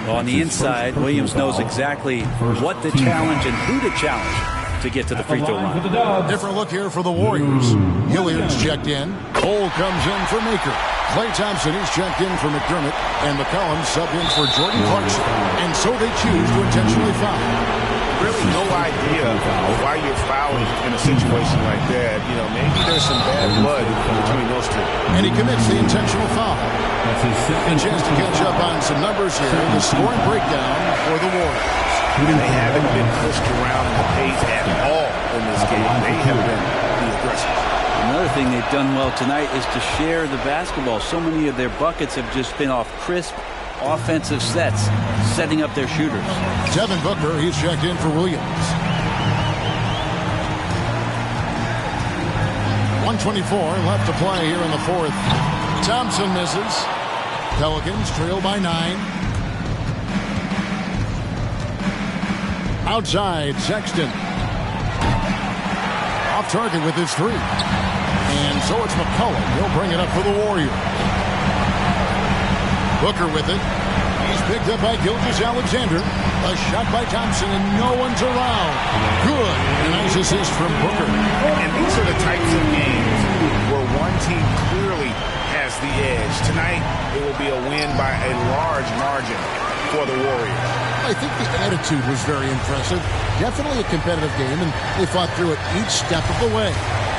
Well, on the inside, Williams knows exactly what to challenge and who to challenge to get to the free throw line. Different look here for the Warriors. Hilliard's checked in. Cole comes in for Maker. Klay Thompson is checked in for McDermott. And McCollum subbed in for Jordan Clarkson. And so they choose to intentionally foul. Really no idea why you're fouling in a situation like that. You know, maybe there's some bad blood between those two. And he commits the intentional foul. A chance to catch up on some numbers here. The scoring breakdown for the Warriors. They haven't been pushed around in the paint at all in this game. They have been the aggressors. Another thing they've done well tonight is to share the basketball. So many of their buckets have just been off crisp offensive sets, setting up their shooters. Devin Booker, he's checked in for Williams. 1:24 left to play here in the fourth. Thompson misses. Pelicans trail by 9. Outside, Sexton. Off target with his 3. And so it's McCollum. He'll bring it up for the Warriors. Booker with it. He's picked up by Gilgeous-Alexander. A shot by Thompson, and no one's around. Good. A nice assist from Booker. And these are the types of games where one team clearly has the edge. Tonight, it will be a win by a large margin for the Warriors. I think the attitude was very impressive. Definitely a competitive game, and they fought through it each step of the way.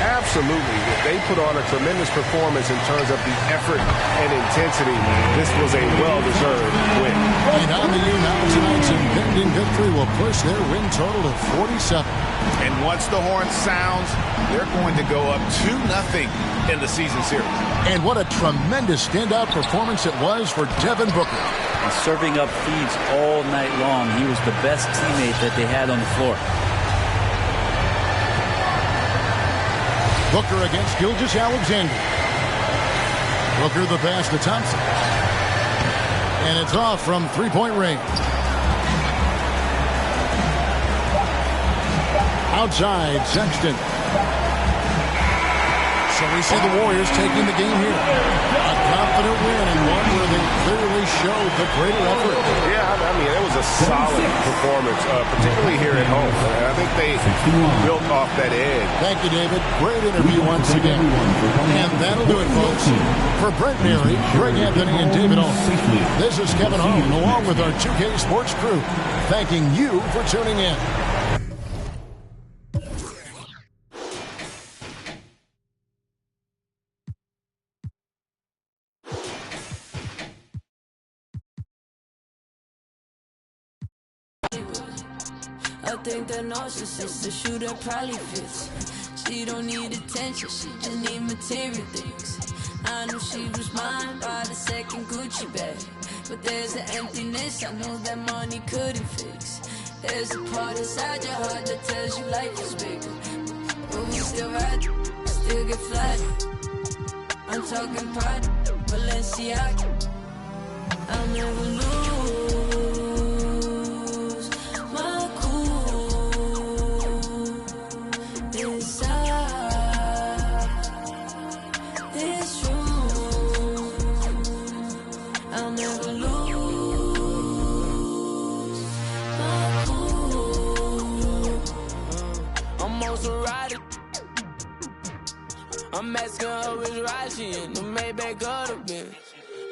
Absolutely. They put on a tremendous performance in terms of the effort and intensity. This was a well-deserved win. Right on the year now, tonight's impending victory will push their win total to 47. And once the horn sounds, they're going to go up 2-0 in the season series. And what a tremendous standout performance it was for Devin Booker. And serving up feeds all night long. He was the best teammate that they had on the floor. Booker against Gilgeous-Alexander. Booker the pass to Thompson. And it's off from three-point range. Outside, Sexton. So we see the Warriors taking the game here. A confident win and one where they clearly showed the greater effort. Yeah, I mean, it was a solid performance, particularly here at home. I think they built off that edge. Thank you, David. Great interview once again. And that'll do it, folks. For Brent Mary, Greg Anthony, and David Olson, this is Kevin Hone, along with our 2K Sports crew, thanking you for tuning in. I think that narcissist, the shooter probably fits. She don't need attention, she just need material things. I knew she was mine by the second Gucci bag, but there's an emptiness I know that money couldn't fix. There's a part inside your heart that tells you life is bigger, but we still ride, still get flat. I'm talking pride, Balenciaga. I'll never lose my cool inside this room. I'll never lose my cool. I'm also riding. I'm asking her which ride she in, the Maybach or the Benz.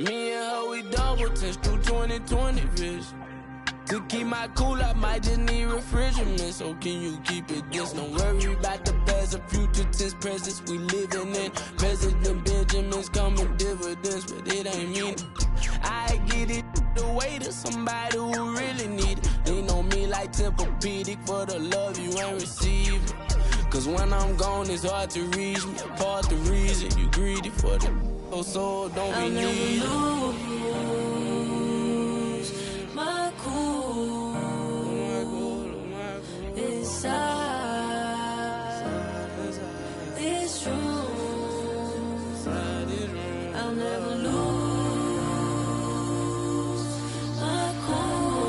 Me and her, we double touch through 20/20 vision. To keep my cool, I might just need refrigerant. So can you keep it this? Don't worry about the past or future tense, presence we living in. President Benjamin's coming dividends, but it ain't me. I get it the way to somebody who really need it. They know me like Tempur-Pedic for the love you ain't receiving. Cause when I'm gone, it's hard to reach me. Part the reason you greedy for the so don't be needed. I'll never lose my cool inside this room. I'll never lose my cool.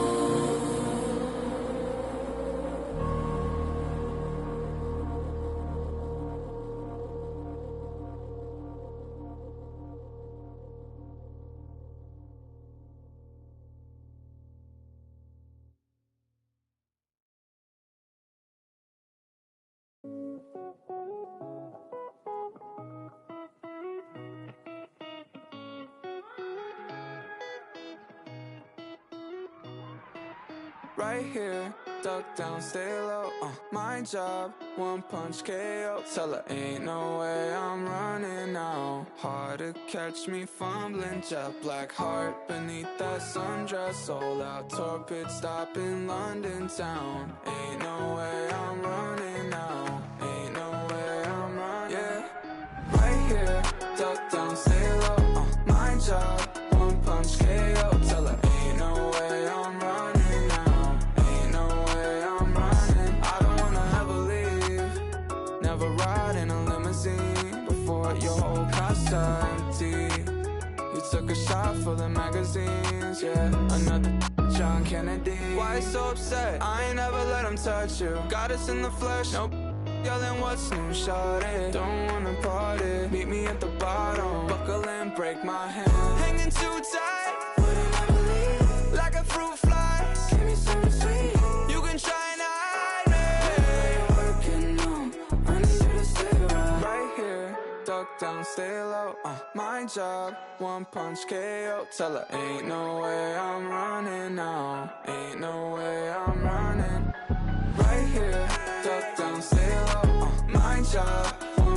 Right here, duck down, stay low, my job, one punch KO. Tell her ain't no way I'm running now. Hard to catch me fumbling, jet black heart beneath that sundress. Sold out tour pit stop in London town. Ain't no way I'm running now. Ain't no way I'm running. Yeah, right here, duck down, stay low, my job, one punch KO. Tell her ain't no way I'm running. Your whole car's empty. You took a shot for the magazines, yeah. Another John Kennedy. Why so upset? I ain't never let him touch you. Got us in the flesh, nope. Yelling what's new, shawty. Don't wanna party. Meet me at the bottom. Buckle and break my hand. Hanging too tight. Wouldn't ever leave. Like a fruit fly. Give me something sweet. You can try and hide me. You're working on. I need you to stay right here. Duck down, stay low, my job, one punch KO. Tell her ain't no way I'm running now. Ain't no way I'm running. Right here, duck down, stay low, my job, one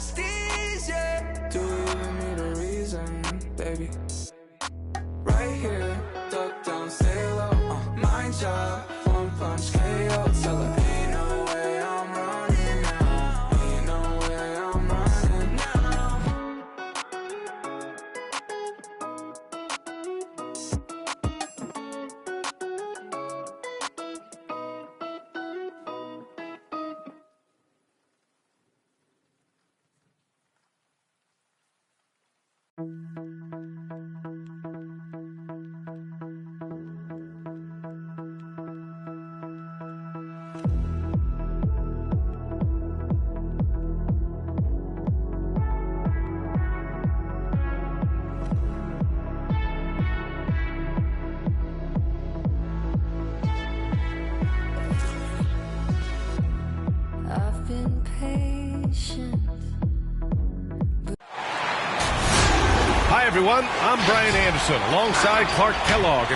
besties, yeah. Do you even need a reason, baby? Right here, duck down, stay low. Mind job, one punch KO. Tell her ain't no way I'm running now. Ain't no way I'm running now. I've been patient. Hi, everyone. I'm Brian Anderson alongside Clark Kellogg.